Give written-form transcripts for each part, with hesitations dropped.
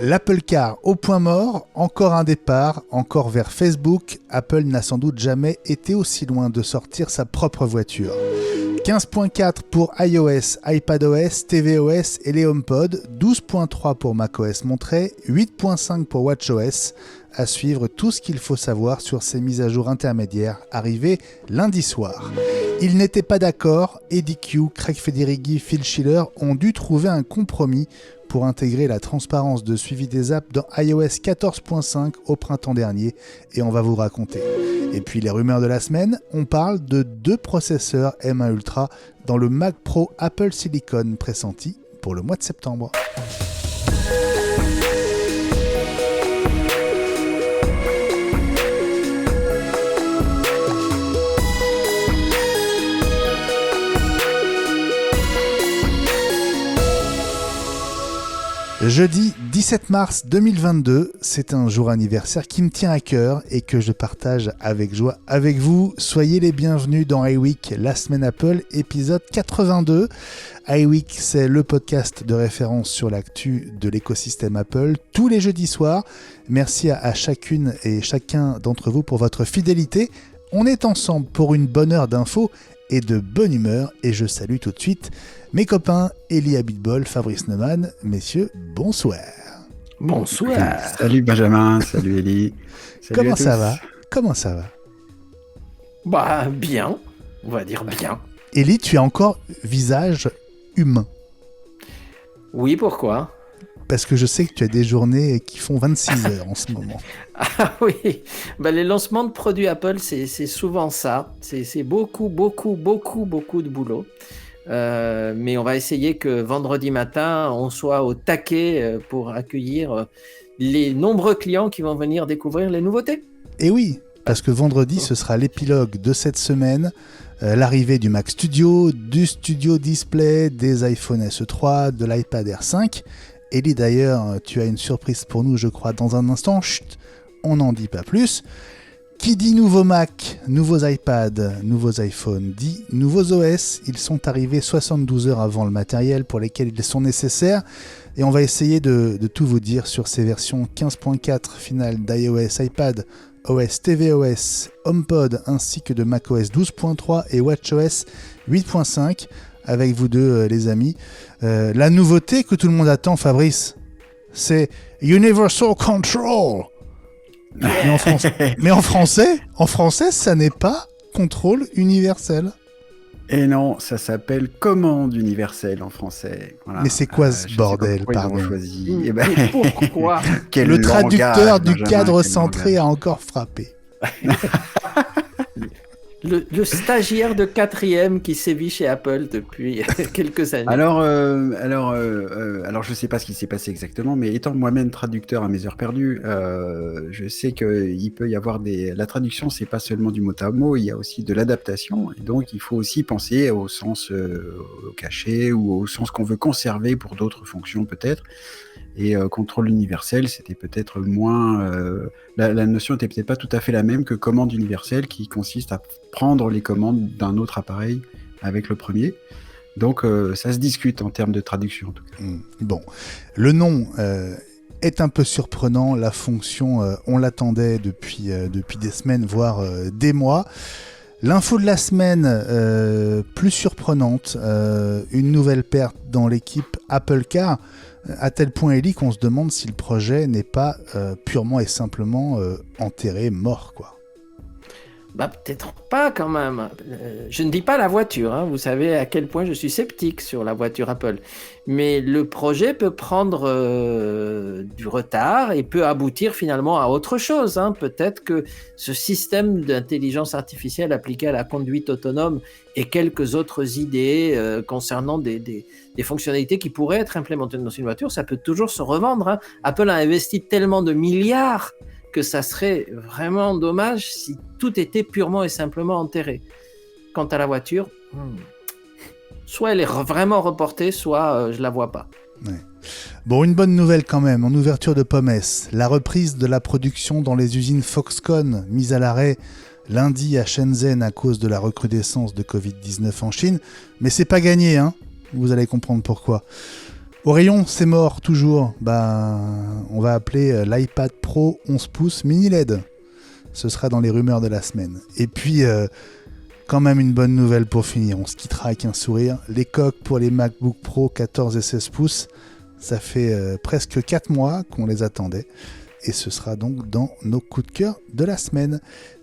L'Apple Car au point mort, encore un départ, encore vers Facebook. Apple n'a sans doute jamais été aussi loin de sortir sa propre voiture. 15.4 pour iOS, iPadOS, tvOS et les HomePod, 12.3 pour macOS Monterey, 8.5 pour watchOS. À suivre tout ce qu'il faut savoir sur ces mises à jour intermédiaires arrivées lundi soir. Ils n'étaient pas d'accord, Eddie Q, Craig Federighi, Phil Schiller ont dû trouver un compromis pour intégrer la transparence de suivi des apps dans iOS 14.5 au printemps dernier, et on va vous raconter. Et puis les rumeurs de la semaine, on parle de 2 processeurs M1 Ultra dans le Mac Pro Apple Silicon pressenti pour le mois de septembre. Jeudi 17 mars 2022, c'est un jour anniversaire qui me tient à cœur et que je partage avec joie avec vous. Soyez les bienvenus dans iWeek, la semaine Apple, épisode 82. iWeek, c'est le podcast de référence sur l'actu de l'écosystème Apple, tous les jeudis soirs. Merci à chacune et chacun d'entre vous pour votre fidélité. On est ensemble pour une bonne heure d'infos et de bonne humeur, et je salue tout de suite mes copains Eli Abitbol, Fabrice Neumann. Messieurs, bonsoir. Bonsoir. Salut Benjamin, salut Eli. Comment ça va ? Comment ça va ? Bah bien, on va dire bien. Eli, tu as encore visage humain. Oui, pourquoi ? Parce que je sais que tu as des journées qui font 26 heures en ce moment. Ah oui, bah, les lancements de produits Apple, c'est souvent ça. C'est beaucoup de boulot. Mais on va essayer que vendredi matin, on soit au taquet pour accueillir les nombreux clients qui vont venir découvrir les nouveautés. Et oui, parce que vendredi, ce sera l'épilogue de cette semaine. L'arrivée du Mac Studio, du Studio Display, des iPhone SE3, de l'iPad Air 5. Eli, d'ailleurs, tu as une surprise pour nous, je crois, dans un instant. Chut, on n'en dit pas plus. Qui dit nouveau Mac, nouveaux iPad, nouveaux iPhone, dit nouveaux OS. Ils sont arrivés 72 heures avant le matériel pour lesquels ils sont nécessaires. Et on va essayer de tout vous dire sur ces versions 15.4 finales d'iOS, iPad, OS, tvOS, HomePod, ainsi que de macOS 12.3 et watchOS 8.5. Avec vous deux, les amis. La nouveauté que tout le monde attend, Fabrice, c'est Universal Control. Mais en français, ça n'est pas contrôle universel. Et non, ça s'appelle commande universelle en français. Voilà. Mais c'est quoi ce bordel, pardon ? Eh ben, pourquoi ? Le traducteur du cadre centré a encore frappé. Le stagiaire de 4e qui sévit chez Apple depuis quelques années. Alors, je sais pas ce qui s'est passé exactement, mais étant moi-même traducteur à mes heures perdues, je sais qu'il peut y avoir la traduction, c'est pas seulement du mot à mot, il y a aussi de l'adaptation, et donc il faut aussi penser au sens caché ou au sens qu'on veut conserver pour d'autres fonctions peut-être. Et contrôle universel, c'était peut-être moins... la notion n'était peut-être pas tout à fait la même que commande universelle, qui consiste à prendre les commandes d'un autre appareil avec le premier. Donc ça se discute en termes de traduction en tout cas. Bon, le nom est un peu surprenant, la fonction, on l'attendait depuis des semaines, voire des mois. L'info de la semaine, plus surprenante, une nouvelle perte dans l'équipe Apple Car, à tel point, Eli, qu'on se demande si le projet n'est pas purement et simplement enterré, mort, quoi. Bah peut-être pas quand même. Je ne dis pas la voiture, hein. Vous savez à quel point je suis sceptique sur la voiture Apple. Mais le projet peut prendre du retard et peut aboutir finalement à autre chose, hein. Peut-être que ce système d'intelligence artificielle appliqué à la conduite autonome et quelques autres idées concernant des fonctionnalités qui pourraient être implémentées dans une voiture, ça peut toujours se revendre, hein. Apple a investi tellement de milliards que ça serait vraiment dommage si tout était purement et simplement enterré. Quant à la voiture, soit elle est vraiment reportée, soit je la vois pas. Ouais. Bon, une bonne nouvelle quand même, en ouverture de Pommes, la reprise de la production dans les usines Foxconn, mise à l'arrêt lundi à Shenzhen à cause de la recrudescence de Covid-19 en Chine, mais c'est pas gagné, hein. Vous allez comprendre pourquoi. Au rayon, c'est mort, toujours. On va appeler l'iPad Pro 11 pouces mini LED. Ce sera dans les rumeurs de la semaine. Et puis, quand même une bonne nouvelle pour finir. On se quittera avec un sourire. Les coques pour les MacBook Pro 14 et 16 pouces, ça fait presque 4 mois qu'on les attendait. Et ce sera donc dans nos coups de cœur de la semaine.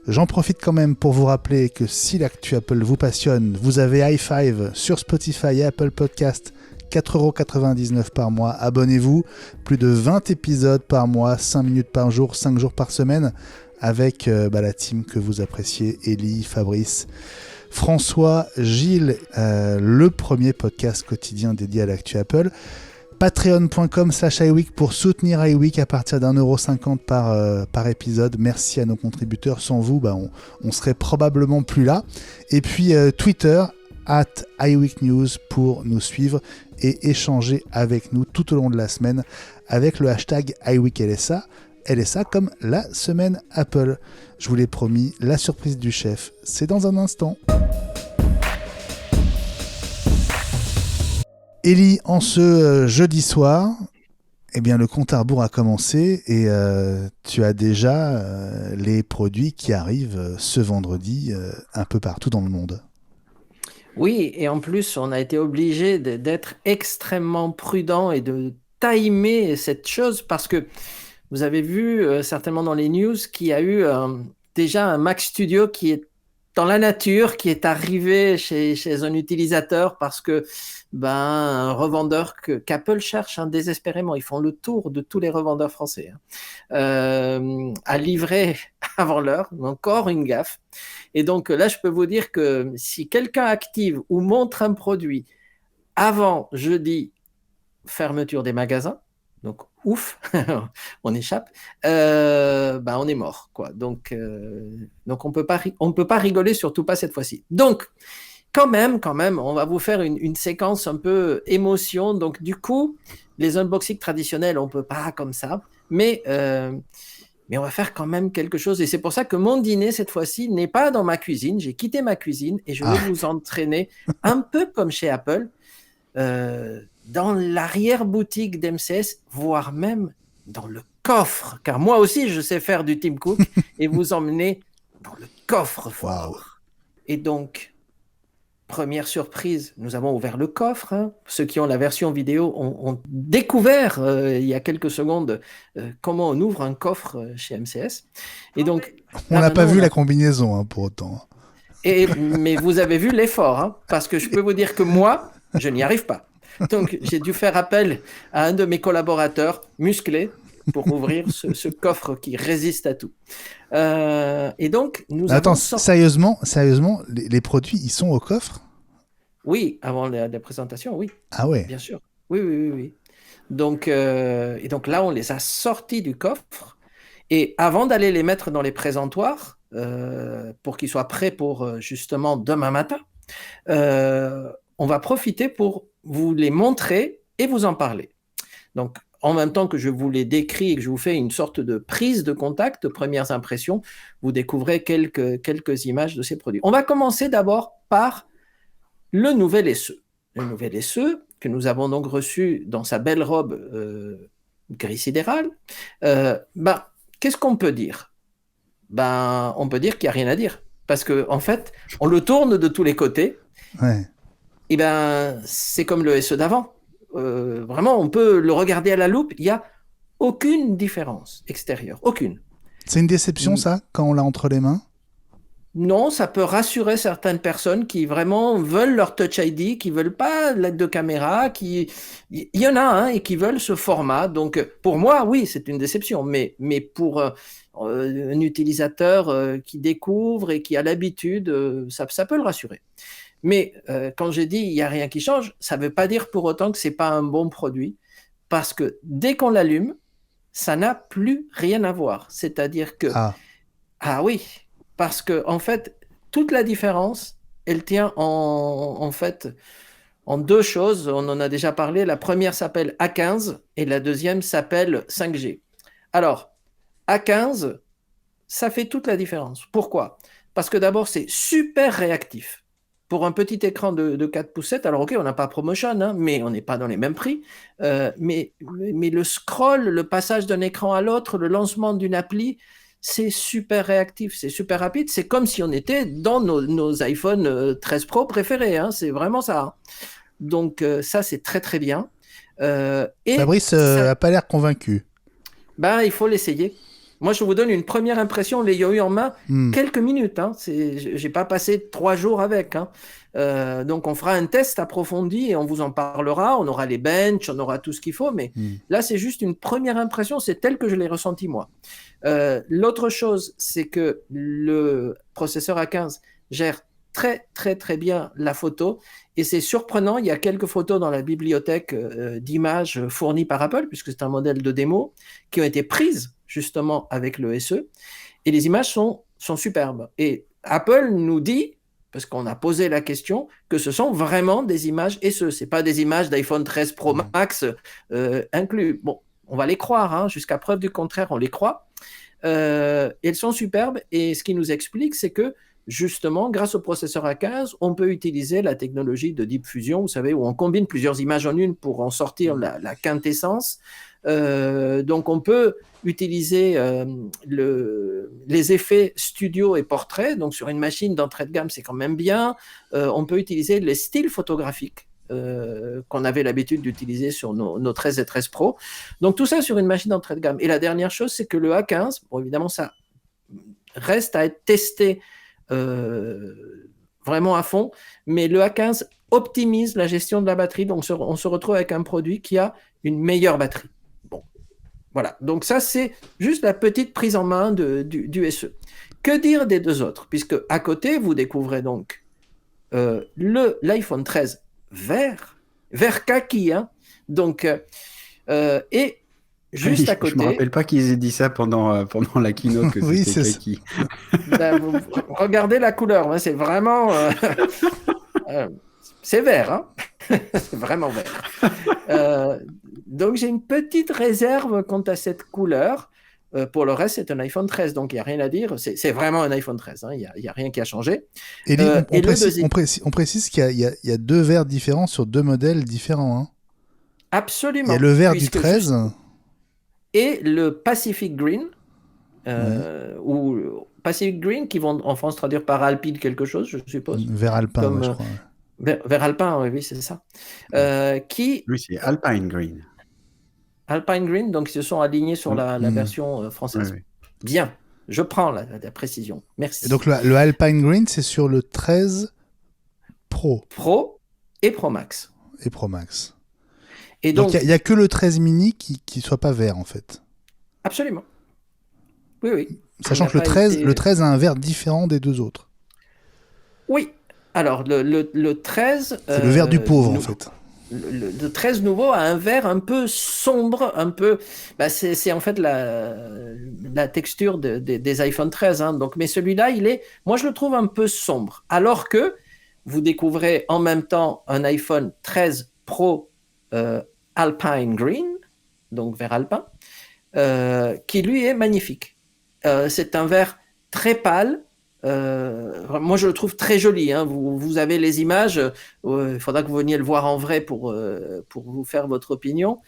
J'en profite quand même pour vous rappeler que si l'actu Apple vous passionne, vous avez i5 sur Spotify et Apple Podcast, 4,99€ par mois. Abonnez-vous, plus de 20 épisodes par mois, 5 minutes par jour, 5 jours par semaine, avec la team que vous appréciez, Ellie, Fabrice, François, Gilles, le premier podcast quotidien dédié à l'actu Apple. Patreon.com/iWeek pour soutenir iWeek à partir d'1,50€ par épisode. Merci à nos contributeurs. Sans vous, on serait probablement plus là. Et puis Twitter, @iWeekNews pour nous suivre et échanger avec nous tout au long de la semaine avec le hashtag iWeekLSA. LSA comme la semaine Apple. Je vous l'ai promis, la surprise du chef, c'est dans un instant. Ellie, en ce jeudi soir, le compte à rebours a commencé et tu as déjà les produits qui arrivent ce vendredi un peu partout dans le monde. Oui, et en plus, on a été obligé d'être extrêmement prudent et de timer cette chose parce que vous avez vu certainement dans les news qu'il y a eu déjà un Mac Studio qui est dans la nature, qui est arrivé chez un utilisateur parce que un revendeur qu'Apple cherche désespérément, ils font le tour de tous les revendeurs français, a livré avant l'heure, encore une gaffe. Et donc là, je peux vous dire que si quelqu'un active ou montre un produit avant jeudi, fermeture des magasins, donc ouf, on échappe, on est mort, quoi. Donc on peut pas rigoler, surtout pas cette fois-ci. Donc quand même, on va vous faire une séquence un peu émotion. Donc du coup, les unboxings traditionnels, on peut pas comme ça, mais on va faire quand même quelque chose. Et c'est pour ça que mon dîner cette fois-ci n'est pas dans ma cuisine. J'ai quitté ma cuisine et je vais vous entraîner un peu comme chez Apple. Dans l'arrière-boutique d'MCS, voire même dans le coffre, car moi aussi je sais faire du Tim Cook, et vous emmener dans le coffre-fort. Wow. Et donc, première surprise, nous avons ouvert le coffre. Ceux qui ont la version vidéo ont découvert il y a quelques secondes comment on ouvre un coffre chez MCS. Et donc, on n'a pas vu la combinaison pour autant. Mais vous avez vu l'effort, parce que je peux vous dire que moi, je n'y arrive pas. Donc, j'ai dû faire appel à un de mes collaborateurs musclés pour ouvrir ce coffre qui résiste à tout. Et donc, nous Attends, sérieusement, les produits, ils sont au coffre ? Oui, avant la présentation, oui. Ah ouais ? Bien sûr. Oui. Donc, et donc là, on les a sortis du coffre. Et avant d'aller les mettre dans les présentoirs, pour qu'ils soient prêts pour justement demain matin, on va profiter pour vous les montrer et vous en parler. Donc, en même temps que je vous les décris et que je vous fais une sorte de prise de contact, de premières impressions, vous découvrez quelques images de ces produits. On va commencer d'abord par le nouvel SE. Le nouvel SE que nous avons donc reçu dans sa belle robe gris sidéral. Qu'est-ce qu'on peut dire ? On peut dire qu'il n'y a rien à dire. Parce qu'en fait, on le tourne de tous les côtés. Ouais. Et c'est comme le SE d'avant. Vraiment, on peut le regarder à la loupe. Il n'y a aucune différence extérieure. Aucune. C'est une déception, ça, quand on l'a entre les mains ? Non, ça peut rassurer certaines personnes qui vraiment veulent leur Touch ID, qui veulent pas l'aide de caméra, il y en a et qui veulent ce format. Donc, pour moi, oui, c'est une déception. Mais pour un utilisateur qui découvre et qui a l'habitude, ça peut le rassurer. Mais quand j'ai dit il n'y a rien qui change, ça ne veut pas dire pour autant que ce n'est pas un bon produit, parce que dès qu'on l'allume, ça n'a plus rien à voir. C'est-à-dire que... Ah oui, parce que en fait, toute la différence, elle tient en deux choses. On en a déjà parlé. La première s'appelle A15 et la deuxième s'appelle 5G. Alors, A15, ça fait toute la différence. Pourquoi ? Parce que d'abord, c'est super réactif. pour un petit écran de 4 pouces 7, alors ok, on n'a pas promotion, hein, mais on n'est pas dans les mêmes prix. Mais le scroll, le passage d'un écran à l'autre, le lancement d'une appli, c'est super réactif, c'est super rapide. C'est comme si on était dans nos iPhone 13 Pro préférés. Hein, c'est vraiment ça. Hein. Donc ça, c'est très très bien. Et Fabrice n'a pas l'air convaincu. Ben, il faut l'essayer. Moi, je vous donne une première impression. L'ayant eu en main quelques minutes. Hein. J'ai pas passé 3 jours avec. Hein. Donc, on fera un test approfondi et on vous en parlera. On aura les benches, on aura tout ce qu'il faut. Mais là, c'est juste une première impression. C'est tel que je l'ai ressenti moi. L'autre chose, c'est que le processeur A15 gère très, très, très bien la photo. Et c'est surprenant. Il y a quelques photos dans la bibliothèque d'images fournies par Apple, puisque c'est un modèle de démo, qui ont été prises justement avec le SE. Et les images sont superbes. Et Apple nous dit, parce qu'on a posé la question, que ce sont vraiment des images SE. Ce n'est pas des images d'iPhone 13 Pro Max inclus. Bon, on va les croire. Hein, jusqu'à preuve du contraire, on les croit. Elles sont superbes. Et ce qui nous explique, c'est que justement, grâce au processeur A15, on peut utiliser la technologie de Deep Fusion, vous savez, où on combine plusieurs images en une pour en sortir la quintessence. Donc, on peut utiliser les effets studio et portrait. Donc, sur une machine d'entrée de gamme, c'est quand même bien. On peut utiliser les styles photographiques qu'on avait l'habitude d'utiliser sur nos 13 et 13 Pro. Donc, tout ça sur une machine d'entrée de gamme. Et la dernière chose, c'est que le A15, bon, évidemment, ça reste à être testé vraiment à fond, mais le A15 optimise la gestion de la batterie, donc on se retrouve avec un produit qui a une meilleure batterie. Bon, voilà, donc ça c'est juste la petite prise en main du SE. Que dire des deux autres? Puisque à côté, vous découvrez donc l'iPhone 13 vert kaki, hein, donc, et juste à côté. Je me rappelle pas qu'ils aient dit ça pendant la keynote que oui, c'était kaki. Vous regardez la couleur, hein, c'est vraiment c'est vert, hein. C'est vraiment vert. Donc j'ai une petite réserve quant à cette couleur. Pour le reste, c'est un iPhone 13, donc il n'y a rien à dire. C'est vraiment un iPhone 13, hein. Il n'y a rien qui a changé. Et on précise qu'il y a deux verts différents sur deux modèles différents. Hein. Absolument. Il y a le vert du 13 et le Pacific Green, ou Pacific Green, qui vont en France traduire par Alpine quelque chose, je suppose. Vert alpin, je crois. Vert alpin, oui, c'est ça. Oui, c'est Alpine Green. Alpine Green, donc ils se sont alignés sur la version française. Oui. Bien, je prends la précision. Merci. Et donc le Alpine Green, c'est sur le 13 Pro. Pro et Pro Max. Et Pro Max. Et donc il n'y a que le 13 mini qui ne soit pas vert en fait. Absolument. Oui, oui. Sachant que le 13 a un vert différent des deux autres. Oui. Alors le 13... C'est le vert du pauvre en fait. Le 13 nouveau a un vert un peu sombre, un peu... Bah c'est en fait la texture des iPhone 13. Hein. Donc, mais celui-là, moi je le trouve un peu sombre. Alors que vous découvrez en même temps un iPhone 13 Pro Alpine Green, donc vert alpin, qui lui est magnifique. C'est un vert très pâle. Moi, je le trouve très joli. Hein. Vous avez les images. Il faudra que vous veniez le voir en vrai pour vous faire votre opinion.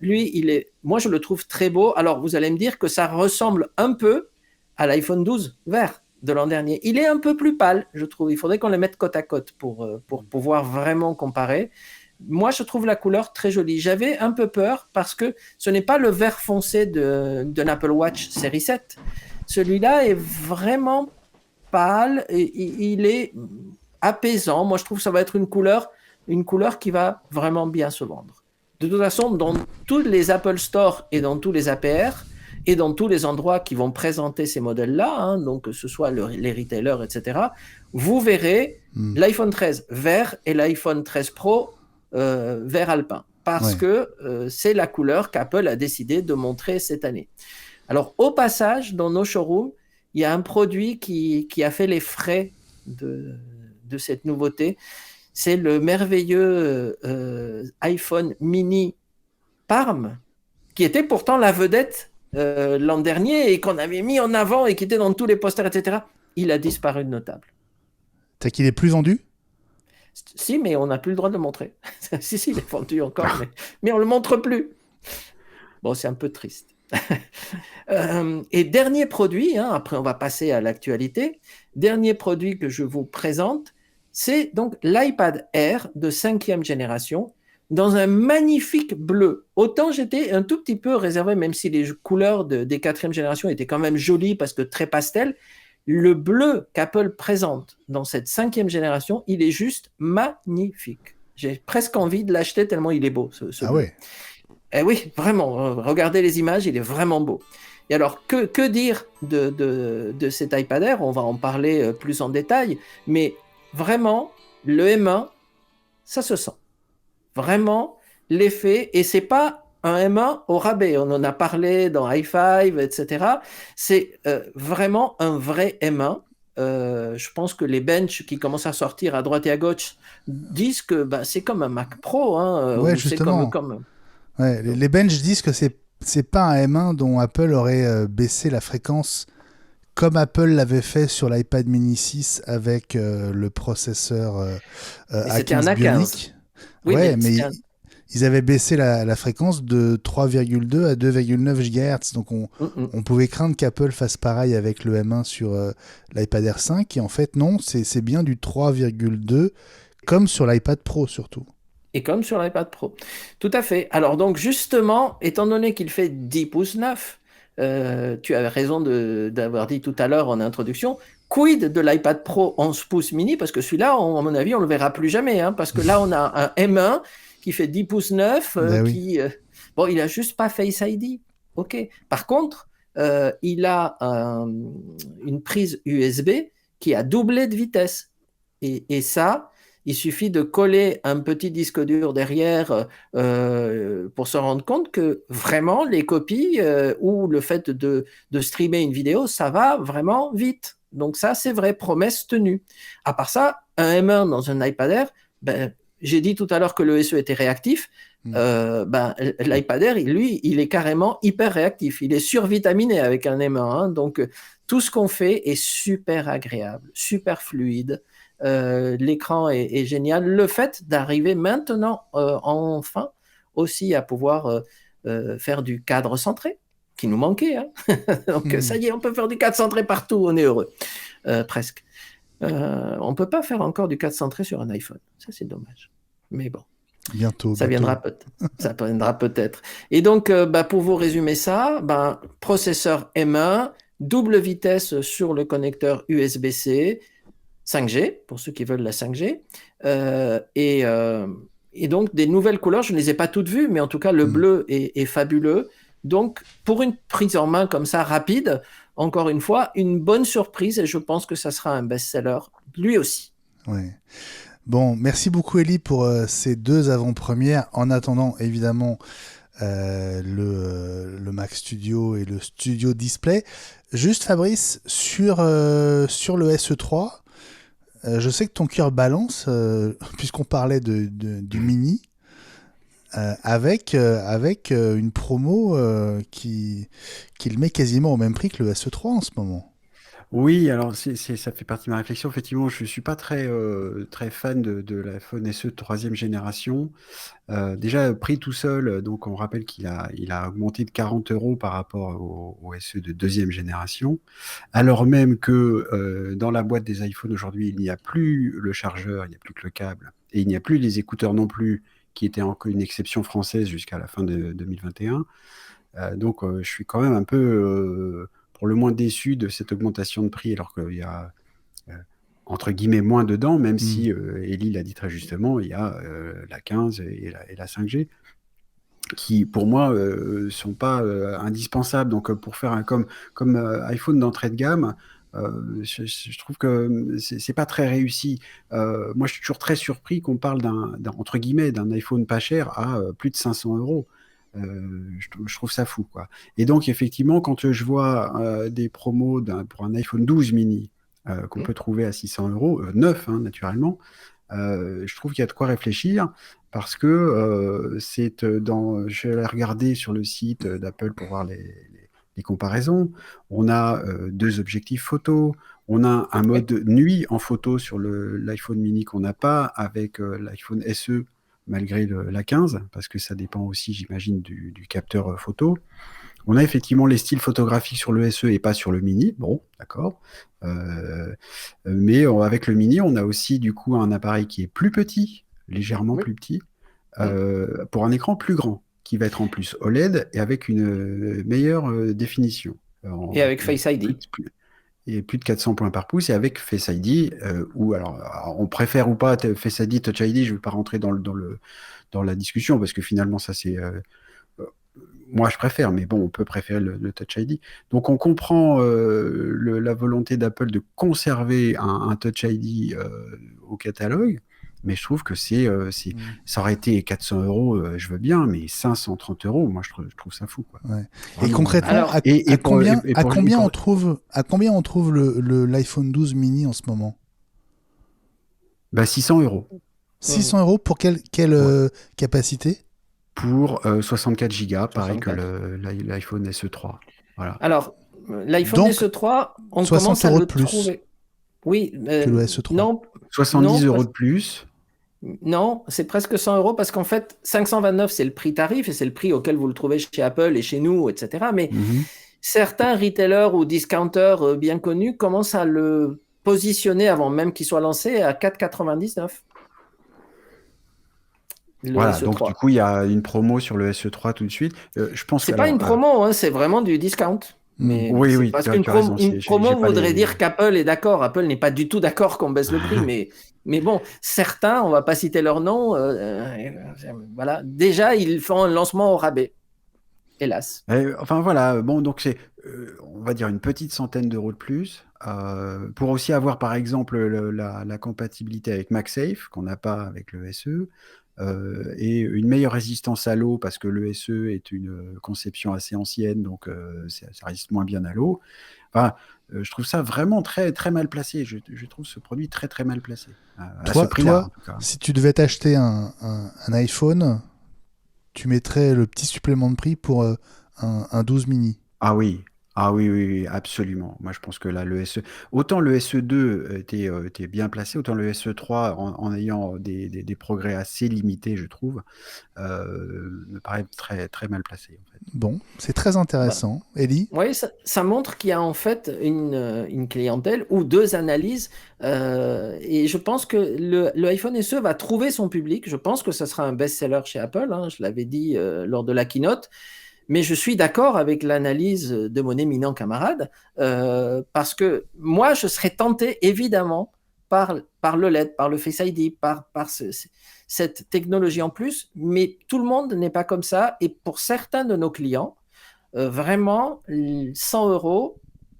Lui, moi, je le trouve très beau. Alors, vous allez me dire que ça ressemble un peu à l'iPhone 12 vert de l'an dernier. Il est un peu plus pâle, je trouve. Il faudrait qu'on les mette côte à côte pour pouvoir vraiment comparer. Moi, je trouve la couleur très jolie. J'avais un peu peur parce que ce n'est pas le vert foncé d'un Apple Watch série 7. Celui-là est vraiment pâle et il est apaisant. Moi, je trouve que ça va être une couleur qui va vraiment bien se vendre. De toute façon, dans tous les Apple Store et dans tous les APR et dans tous les endroits qui vont présenter ces modèles-là, hein, donc que ce soit les retailers, etc., vous verrez l'iPhone 13 vert et l'iPhone 13 Pro vert alpin. Parce que c'est la couleur qu'Apple a décidé de montrer cette année. Alors, au passage, dans nos showrooms, il y a un produit qui a fait les frais de cette nouveauté. C'est le merveilleux iPhone mini Palm, qui était pourtant la vedette l'an dernier et qu'on avait mis en avant et qui était dans tous les posters, etc. Il a disparu de nos tables. T'as qu'il est plus vendu ? Si, mais on n'a plus le droit de le montrer. Si, il est vendu encore, mais on ne le montre plus. Bon, c'est un peu triste. Et dernier produit, après on va passer à l'actualité, dernier produit que je vous présente, c'est donc l'iPad Air de 5e génération dans un magnifique bleu. Autant j'étais un tout petit peu réservé, même si les couleurs des 4e génération étaient quand même jolies parce que très pastel, le bleu qu'Apple présente dans cette 5e génération, il est juste magnifique. J'ai presque envie de l'acheter tellement il est beau, ce bleu. Ouais. Eh oui, vraiment, regardez les images, il est vraiment beau. Et alors, que dire de cet iPad Air? On va en parler plus en détail, mais vraiment, le M1, ça se sent. Vraiment, l'effet, et c'est pas un M1 au rabais, on en a parlé dans i5, etc. C'est vraiment un vrai M1. Je pense que les benches qui commencent à sortir à droite et à gauche disent que c'est comme un Mac Pro. Ouais, ou c'est justement. comme... Ouais, les benches disent que c'est pas un M1 dont Apple aurait baissé la fréquence comme Apple l'avait fait sur l'iPad mini 6 avec le processeur c'était un A15 A15. Bionic. Oui, Ouais, mais un... ils avaient baissé la fréquence de 3,2 à 2,9 GHz. Donc on pouvait craindre qu'Apple fasse pareil avec le M1 sur l'iPad Air 5. Et en fait, non, c'est bien du 3,2 comme sur l'iPad Pro surtout. Et comme sur l'iPad Pro. Tout à fait. Alors donc justement, étant donné qu'il fait 10 pouces 9, tu as raison d'avoir dit tout à l'heure en introduction, quid de l'iPad Pro 11 pouces mini, parce que celui-là, à mon avis, on ne le verra plus jamais, parce que là, on a un M1 qui fait 10 pouces 9, Oui. bon, il n'a juste pas Face ID. OK. Par contre, il a une prise USB qui a doublé de vitesse. Et ça... Il suffit de coller un petit disque dur derrière pour se rendre compte que vraiment les copies ou le fait de streamer une vidéo, ça va vraiment vite. Donc ça, c'est vrai, promesse tenue. À part ça, un M1 dans un iPad Air, j'ai dit tout à l'heure que le SE était réactif. L'iPad Air, lui, il est carrément hyper réactif. Il est survitaminé avec un M1. Donc tout ce qu'on fait est super agréable, super fluide. L'écran est génial. Le fait d'arriver maintenant, enfin, aussi à pouvoir faire du cadre centré, qui nous manquait. Donc, ça y est, on peut faire du cadre centré partout, on est heureux. Presque. On ne peut pas faire encore du cadre centré sur un iPhone. Ça, c'est dommage. Mais bon. Bientôt. Ça viendra peut-être. Ça viendra peut-être. Et donc, pour vous résumer ça, processeur M1, double vitesse sur le connecteur USB-C, 5G, pour ceux qui veulent la 5G. Et donc, des nouvelles couleurs, je ne les ai pas toutes vues, mais en tout cas, le bleu est fabuleux. Donc, pour une prise en main comme ça, rapide, encore une fois, une bonne surprise, et je pense que ça sera un best-seller, lui aussi. Ouais. Bon, merci beaucoup Ellie pour ces deux avant-premières. En attendant, évidemment, le Mac Studio et le Studio Display. Juste Fabrice, sur le SE3, je sais que ton cœur balance, puisqu'on parlait du mini, avec une promo qui le met quasiment au même prix que le SE3 en ce moment. Oui, alors ça fait partie de ma réflexion. Effectivement, je ne suis pas très fan de l'iPhone SE de 3e génération. Déjà, prix tout seul, donc on rappelle qu'il a augmenté de 40 € par rapport au SE de 2e génération, alors même que dans la boîte des iPhones aujourd'hui, il n'y a plus le chargeur, il n'y a plus que le câble, et il n'y a plus les écouteurs non plus, qui étaient encore une exception française jusqu'à la fin de 2021. Donc, je suis quand même un peu, pour le moins, déçu de cette augmentation de prix, alors qu'il y a, entre guillemets, moins dedans, même si, Ellie l'a dit très justement, il y a la 15 et la 5G, qui, pour moi, sont pas indispensables. Donc, pour faire comme iPhone d'entrée de gamme, je trouve que c'est pas très réussi. Moi, je suis toujours très surpris qu'on parle entre guillemets, d'un iPhone pas cher à plus de 500 €. Je trouve ça fou, quoi. Et donc, effectivement, quand je vois des promos pour un iPhone 12 mini qu'on peut trouver à 600 €, neuf, naturellement, je trouve qu'il y a de quoi réfléchir, parce que je vais regarder sur le site d'Apple pour voir les comparaisons. On a 2 objectifs photo, On a un mode nuit en photo sur l'iPhone mini qu'on n'a pas avec l'iPhone SE, malgré la 15, parce que ça dépend aussi, j'imagine, du capteur photo. On a effectivement les styles photographiques sur le SE et pas sur le mini. Bon, d'accord. Mais avec le mini, on a aussi du coup un appareil qui est plus petit, légèrement plus petit, pour un écran plus grand, qui va être en plus OLED et avec une meilleure définition. Et avec Face ID. Et plus de 400 points par pouce, et avec Face ID, alors, on préfère ou pas Face ID, Touch ID, je ne vais pas rentrer dans la discussion, parce que finalement, ça c'est... moi, je préfère, mais bon, on peut préférer le Touch ID. Donc, on comprend la volonté d'Apple de conserver un Touch ID au catalogue, mais je trouve que ça aurait été 400 €, je veux bien, mais 530 €, moi, je trouve ça fou, quoi. Ouais. Et concrètement, à combien on trouve l'iPhone 12 mini en ce moment? 600 €. 600 € pour quelle capacité? Pour 64 Go, pareil que l'iPhone SE3. Voilà. Alors, l'iPhone SE3, on commence à le trouver. Oui, que le SE3. Non. 70 € de plus. Non, c'est presque 100 € parce qu'en fait, 529, c'est le prix tarif et c'est le prix auquel vous le trouvez chez Apple et chez nous, etc. Mais certains retailers ou discounters bien connus commencent à le positionner avant même qu'il soit lancé à 4,99 €. Voilà, SE3. donc du coup, il y a une promo sur le SE3 tout de suite. Je pense c'est pas une promo, c'est vraiment du discount. Mais oui, parce qu'une promo voudrait dire qu'Apple est d'accord. Apple n'est pas du tout d'accord qu'on baisse le prix, mais bon, certains, on va pas citer leur nom, voilà, déjà ils font un lancement au rabais, hélas. Enfin voilà, bon, donc c'est, on va dire, une petite centaine d'euros de plus, pour aussi avoir par exemple la compatibilité avec MagSafe, qu'on n'a pas avec le SE, et une meilleure résistance à l'eau, parce que le SE est une conception assez ancienne, donc ça résiste moins bien à l'eau. Enfin, je trouve ça vraiment très, très mal placé. Je trouve ce produit très, très mal placé. À ce prix-là, en tout cas. Si tu devais t'acheter un iPhone, tu mettrais le petit supplément de prix pour un 12 mini. Ah oui. Ah oui, absolument. Moi, je pense que là, le SE... Autant le SE2 était bien placé, autant le SE3, en ayant des progrès assez limités, je trouve, me paraît très, très mal placé. En fait. Bon, c'est très intéressant. Ellie ? Oui, ça montre qu'il y a en fait une clientèle ou deux analyses. Et je pense que le iPhone SE va trouver son public. Je pense que ça sera un best-seller chez Apple. Je l'avais dit lors de la keynote. Mais je suis d'accord avec l'analyse de mon éminent camarade, parce que moi, je serais tenté, évidemment, par le LED, par le Face ID, par cette technologie en plus, mais tout le monde n'est pas comme ça. Et pour certains de nos clients, vraiment, 100 €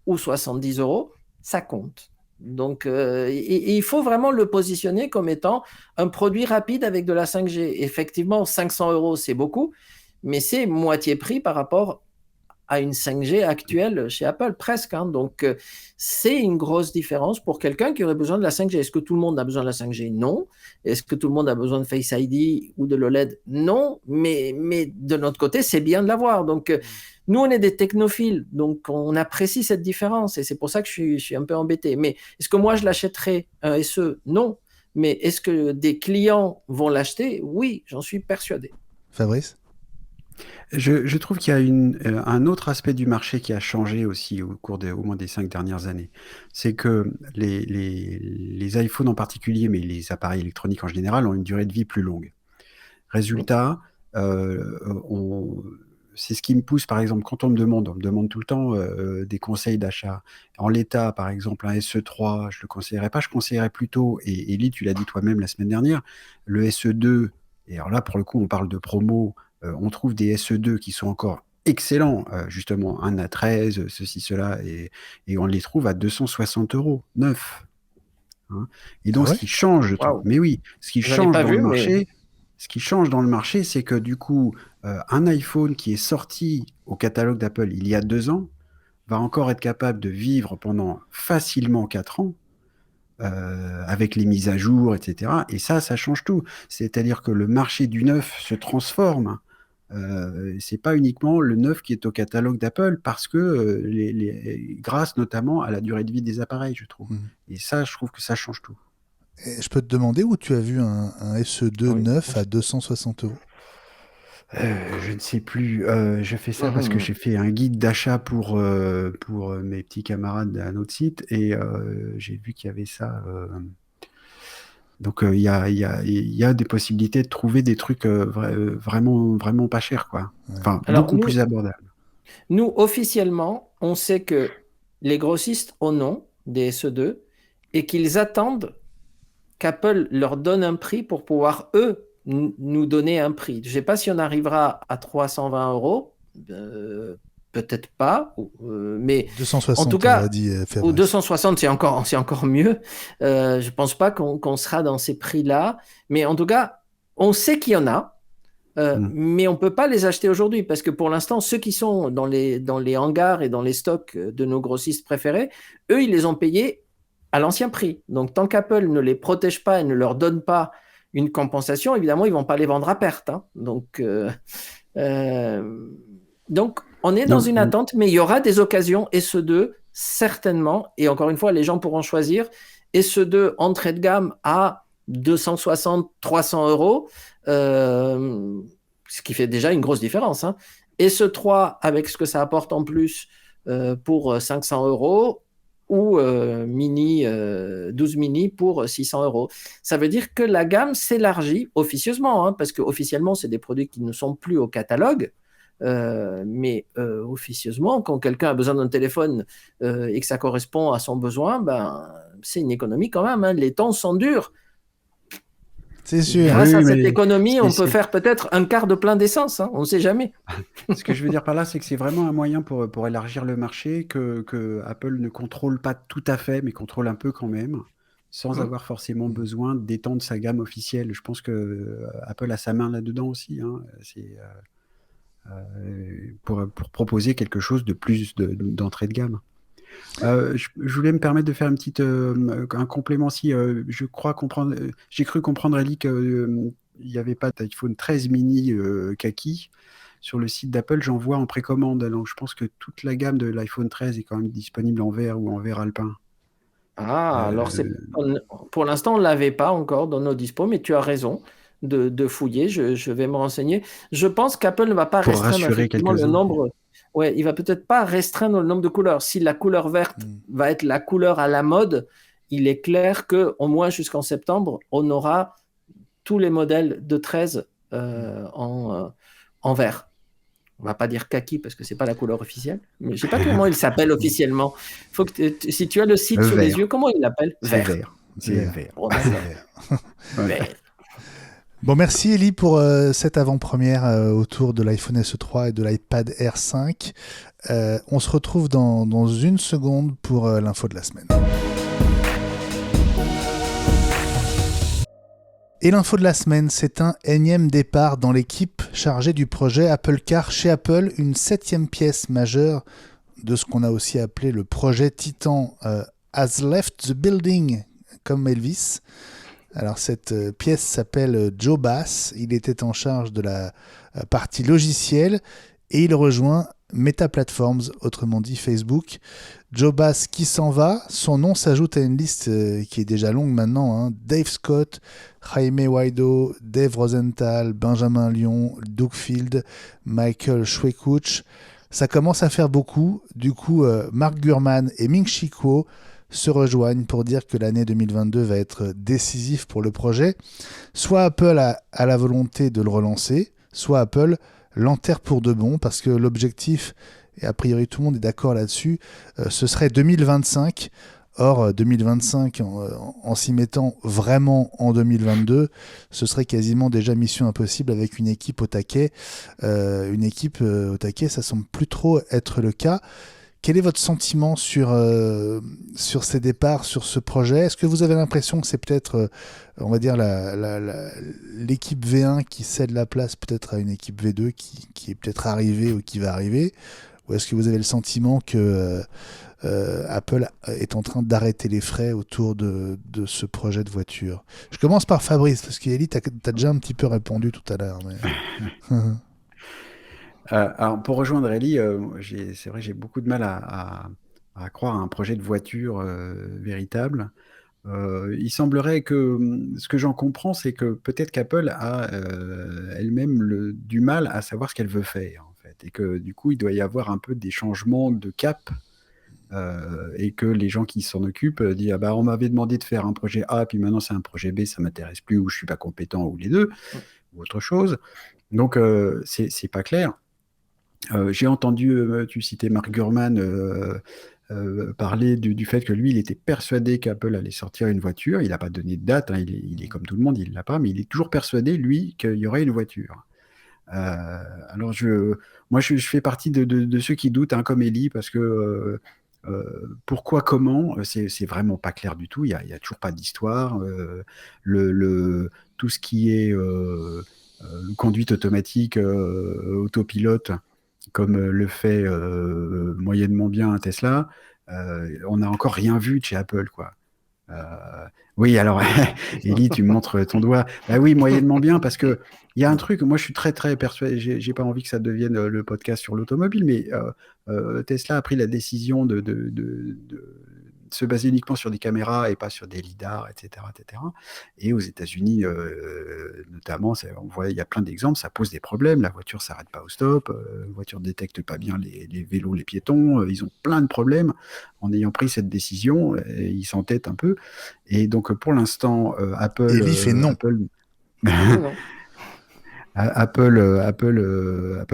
ou 70 €, ça compte. Donc, il faut vraiment le positionner comme étant un produit rapide avec de la 5G. Effectivement, 500 €, c'est beaucoup, mais c'est moitié prix par rapport à une 5G actuelle chez Apple, presque. Donc, c'est une grosse différence pour quelqu'un qui aurait besoin de la 5G. Est-ce que tout le monde a besoin de la 5G? Non. Est-ce que tout le monde a besoin de Face ID ou de l'OLED? Non. Mais de notre côté, c'est bien de l'avoir. Donc, nous, on est des technophiles, donc on apprécie cette différence. Et c'est pour ça que je suis un peu embêté. Mais est-ce que moi, je l'achèterais un SE? Non. Mais est-ce que des clients vont l'acheter? Oui, j'en suis persuadé. Fabrice? Je trouve qu'il y a un autre aspect du marché qui a changé aussi au cours au moins des 5 dernières années. C'est que les iPhones en particulier, mais les appareils électroniques en général, ont une durée de vie plus longue. Résultat, c'est ce qui me pousse, par exemple, quand on me demande tout le temps des conseils d'achat. En l'état, par exemple, un SE3, je ne le conseillerais pas, je conseillerais plutôt, et Elie, tu l'as dit toi-même la semaine dernière, le SE2, et alors là, pour le coup, on parle de promo, on trouve des SE2 qui sont encore excellents, justement, un A13, ceci, cela, et on les trouve à 260 € neuf. Hein. Et donc, ce qui change, je trouve, mais oui, ce qui change dans le marché, ce qui change dans le marché, c'est que du coup, un iPhone qui est sorti au catalogue d'Apple il y a 2 ans va encore être capable de vivre pendant facilement 4 ans, avec les mises à jour, etc. Et ça change tout. C'est-à-dire que le marché du neuf se transforme C'est pas uniquement le neuf qui est au catalogue d'Apple, parce que grâce notamment à la durée de vie des appareils, je trouve. Et ça, je trouve que ça change tout. Et je peux te demander où tu as vu un SE2 Oui. neuf à 260 €? Je ne sais plus. Je fais ça parce que j'ai fait un guide d'achat pour mes petits camarades d'un autre site, et j'ai vu qu'il y avait ça. Donc il y a des possibilités de trouver des trucs vraiment, vraiment pas chers, quoi. Enfin, Alors, beaucoup plus abordables. nous, officiellement, on sait que les grossistes en ont des SE2 et qu'ils attendent qu'Apple leur donne un prix pour pouvoir, eux, nous donner un prix. Je ne sais pas si on arrivera à 320 €, peut-être pas, mais 260, en tout on cas, a dit ou Fabrice. 260, c'est encore mieux. Je ne pense pas qu'on sera dans ces prix-là, mais en tout cas, on sait qu'il y en a. Mais on ne peut pas les acheter aujourd'hui parce que pour l'instant, ceux qui sont dans les hangars et dans les stocks de nos grossistes préférés, eux, ils les ont payés à l'ancien prix. Donc, tant qu'Apple ne les protège pas et ne leur donne pas une compensation, évidemment, ils ne vont pas les vendre à perte. Hein. Donc, on est dans une attente, mais il y aura des occasions SE2, certainement. Et encore une fois, les gens pourront choisir SE2 entrée de gamme à 260, 300 €, ce qui fait déjà une grosse différence. Hein. SE3 avec ce que ça apporte en plus pour 500 €, ou mini, 12 mini pour 600 €. Ça veut dire que la gamme s'élargit officieusement, hein, parce qu'officiellement, c'est des produits qui ne sont plus au catalogue. Mais officieusement, quand quelqu'un a besoin d'un téléphone et que ça correspond à son besoin, c'est une économie quand même. Hein. Les temps sont durs. C'est sûr. Grâce à cette économie, on peut faire peut-être un quart de plein d'essence. Hein. On ne sait jamais. Ce que je veux dire par là, c'est que c'est vraiment un moyen pour élargir le marché que Apple ne contrôle pas tout à fait, mais contrôle un peu quand même, sans avoir forcément besoin d'étendre sa gamme officielle. Je pense que Apple a sa main là-dedans aussi. Hein. C'est pour proposer quelque chose de plus d'entrée de gamme. Je voulais me permettre de faire un complément. Si je crois comprendre, j'ai cru comprendre, Ellie, qu'il n'y avait pas d'iPhone 13 mini kaki sur le site d'Apple. J'en vois en précommande. Alors je pense que toute la gamme de l'iPhone 13 est quand même disponible en vert ou en vert alpin. Alors pour l'instant, on ne l'avait pas encore dans nos dispos, mais tu as raison de fouiller. Je vais me renseigner. Je pense qu'Apple ne va pas restreindre effectivement le nombre. Ouais, il va peut-être pas restreindre le nombre de couleurs. Si la couleur verte va être la couleur à la mode, il est clair qu'au moins jusqu'en septembre, on aura tous les modèles de 13 en vert. On va pas dire kaki parce que c'est pas la couleur officielle. Mais je sais pas comment il s'appelle officiellement. Faut que si tu as le site sous les yeux, comment il l'appelle? Vert. C'est vert. Vert. Bon, merci Ellie pour cette avant-première autour de l'iPhone SE3 et de l'iPad Air 5. On se retrouve dans une seconde pour l'info de la semaine. Et l'info de la semaine, c'est un énième départ dans l'équipe chargée du projet Apple Car chez Apple, une 7e pièce majeure de ce qu'on a aussi appelé le projet Titan has left the building, comme Elvis. Alors cette pièce s'appelle Joe Bass, il était en charge de la partie logicielle et il rejoint Meta Platforms, autrement dit Facebook. Joe Bass qui s'en va, son nom s'ajoute à une liste qui est déjà longue maintenant, hein. Dave Scott, Jaime Waido, Dave Rosenthal, Benjamin Lyon, Doug Field, Michael Schwekutsch. Ça commence à faire beaucoup, du coup Mark Gurman et Ming-Chi Kuo se rejoignent pour dire que l'année 2022 va être décisive pour le projet. Soit Apple a la volonté de le relancer, soit Apple l'enterre pour de bon, parce que l'objectif, et a priori tout le monde est d'accord là-dessus, ce serait 2025. Or, 2025, en s'y mettant vraiment en 2022, ce serait quasiment déjà mission impossible avec une équipe au taquet. Une équipe au taquet, ça semble plus trop être le cas. Quel est votre sentiment sur ces départs, sur ce projet? Est-ce que vous avez l'impression que c'est peut-être, on va dire, l'équipe V1 qui cède la place peut-être à une équipe V2 qui est peut-être arrivée ou qui va arriver? Ou est-ce que vous avez le sentiment que Apple est en train d'arrêter les frais autour de ce projet de voiture? Je commence par Fabrice, parce qu'Eli, tu as déjà un petit peu répondu tout à l'heure. Mais... Alors, pour rejoindre Ellie, c'est vrai que j'ai beaucoup de mal à croire à un projet de voiture véritable. Il semblerait que ce que j'en comprends, c'est que peut-être qu'Apple a elle-même du mal à savoir ce qu'elle veut faire, en fait, et que du coup, il doit y avoir un peu des changements de cap, et que les gens qui s'en occupent disent ah bah on m'avait demandé de faire un projet A, puis maintenant c'est un projet B, ça m'intéresse plus, ou je suis pas compétent, ou les deux, ou autre chose. Donc c'est pas clair. J'ai entendu, tu citais Mark Gurman, parler du fait que lui, il était persuadé qu'Apple allait sortir une voiture. Il n'a pas donné de date, hein, il est comme tout le monde, il ne l'a pas, mais il est toujours persuadé, lui, qu'il y aurait une voiture. Alors, moi, je fais partie de ceux qui doutent, hein, comme Ellie, parce que pourquoi, comment, c'est vraiment pas clair du tout. Il y a toujours pas d'histoire. Tout ce qui est conduite automatique, autopilote, comme le fait moyennement bien un Tesla, on n'a encore rien vu de chez Apple, quoi. Euh, oui, alors, Ellie, tu me montres ton doigt. Bah oui, moyennement bien, parce que il y a un truc, moi je suis très très persuadé, j'ai pas envie que ça devienne le podcast sur l'automobile, mais Tesla a pris la décision de se baser uniquement sur des caméras et pas sur des lidars, etc., etc. Et aux États-Unis, notamment, on voit, il y a plein d'exemples, ça pose des problèmes. La voiture s'arrête pas au stop, la voiture détecte pas bien les vélos, les piétons. Ils ont plein de problèmes en ayant pris cette décision. Et ils s'entêtent un peu. Et donc, pour l'instant, Ellie fait non. Non. Apple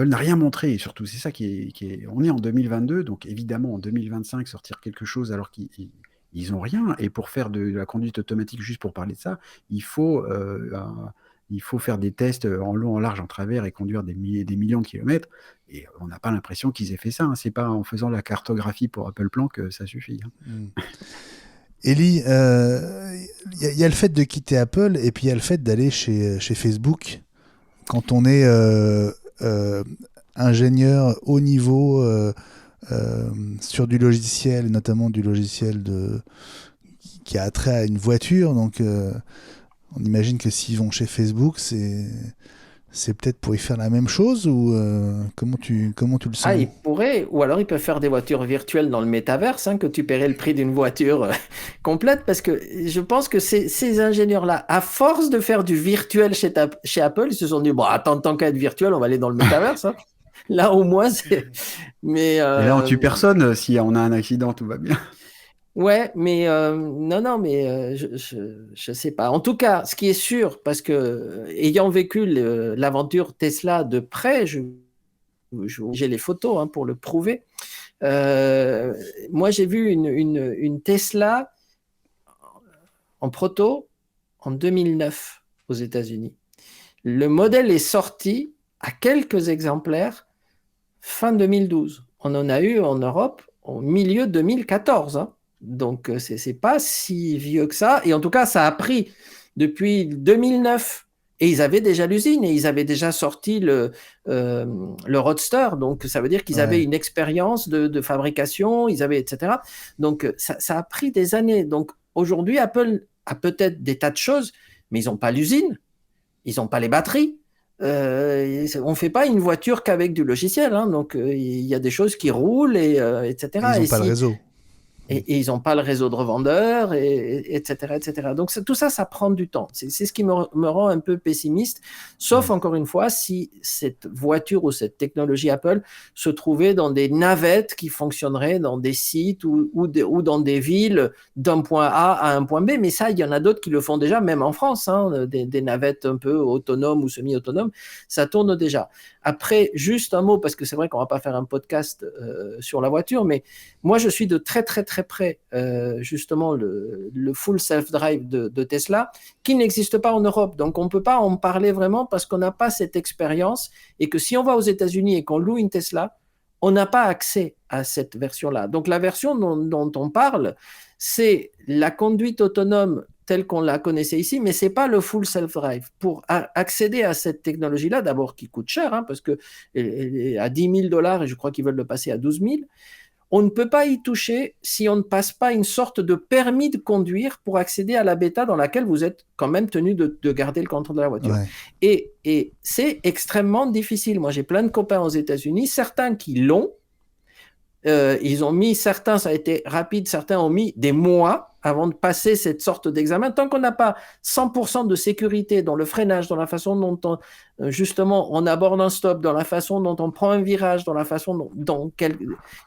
n'a rien montré, et surtout, c'est ça qui est. On est en 2022, donc évidemment, en 2025, sortir quelque chose alors qu'ils ont rien. Et pour faire de la conduite automatique, juste pour parler de ça, il faut faire des tests en long, en large, en travers et conduire des millions de kilomètres. Et on n'a pas l'impression qu'ils aient fait ça, hein. C'est pas en faisant la cartographie pour Apple Plan que ça suffit, hein. Ellie, il y a le fait de quitter Apple et puis il y a le fait d'aller chez Facebook. Quand on est ingénieur haut niveau sur du logiciel, notamment du logiciel qui a attrait à une voiture, donc on imagine que s'ils vont chez Facebook, c'est peut-être pour y faire la même chose, ou comment tu le sens? Ah, ils pourraient, ou alors ils peuvent faire des voitures virtuelles dans le métaverse, hein, que tu paierais le prix d'une voiture complète, parce que je pense que ces ingénieurs-là, à force de faire du virtuel chez Apple, ils se sont dit, bon, attends, tant qu'à être virtuel, on va aller dans le métaverse, hein. Là, au moins, c'est... Mais, Et là, on tue personne. Si on a un accident, tout va bien. ouais, mais non, mais je sais pas. En tout cas, ce qui est sûr, parce que ayant vécu l'aventure Tesla de près, j'ai les photos, hein, pour le prouver. Moi, j'ai vu une Tesla en proto en 2009 aux États-Unis. Le modèle est sorti à quelques exemplaires fin 2012. On en a eu en Europe au milieu 2014, hein. Donc, c'est pas si vieux que ça. Et en tout cas, ça a pris depuis 2009. Et ils avaient déjà l'usine et ils avaient déjà sorti le Roadster. Donc, ça veut dire qu'ils avaient une expérience de fabrication, ils avaient, etc. Donc, ça a pris des années. Donc, aujourd'hui, Apple a peut-être des tas de choses, mais ils n'ont pas l'usine, ils n'ont pas les batteries. On ne fait pas une voiture qu'avec du logiciel, hein. Donc, il y a des choses qui roulent, etc. Et ils n'ont pas le réseau. Et ils n'ont pas le réseau de revendeurs, etc., etc. Donc tout ça, ça prend du temps. C'est ce qui me rend un peu pessimiste, sauf encore une fois, si cette voiture ou cette technologie Apple se trouvait dans des navettes qui fonctionneraient dans des sites ou dans des villes d'un point A à un point B. Mais ça, il y en a d'autres qui le font déjà, même en France, hein, des navettes un peu autonomes ou semi-autonomes, ça tourne déjà. Après, juste un mot, parce que c'est vrai qu'on ne va pas faire un podcast sur la voiture, mais moi, je suis de très, très, très près, justement, le full self-drive de Tesla, qui n'existe pas en Europe. Donc, on ne peut pas en parler vraiment parce qu'on n'a pas cette expérience et que si on va aux États-Unis et qu'on loue une Tesla, on n'a pas accès à cette version-là. Donc, la version dont on parle, c'est la conduite autonome telle qu'on la connaissait ici, mais ce n'est pas le full self-drive. Pour accéder à cette technologie-là, d'abord qui coûte cher, hein, parce qu'elle est à $10 000 et je crois qu'ils veulent le passer à 12 000, on ne peut pas y toucher si on ne passe pas une sorte de permis de conduire pour accéder à la bêta dans laquelle vous êtes quand même tenu de garder le contrôle de la voiture. Ouais. Et c'est extrêmement difficile. Moi, j'ai plein de copains aux États-Unis, certains qui l'ont. Ils ont mis, certains, ça a été rapide, certains ont mis des mois avant de passer cette sorte d'examen. Tant qu'on n'a pas 100% de sécurité dans le freinage, dans la façon dont justement on aborde un stop, dans la façon dont on prend un virage, dans la façon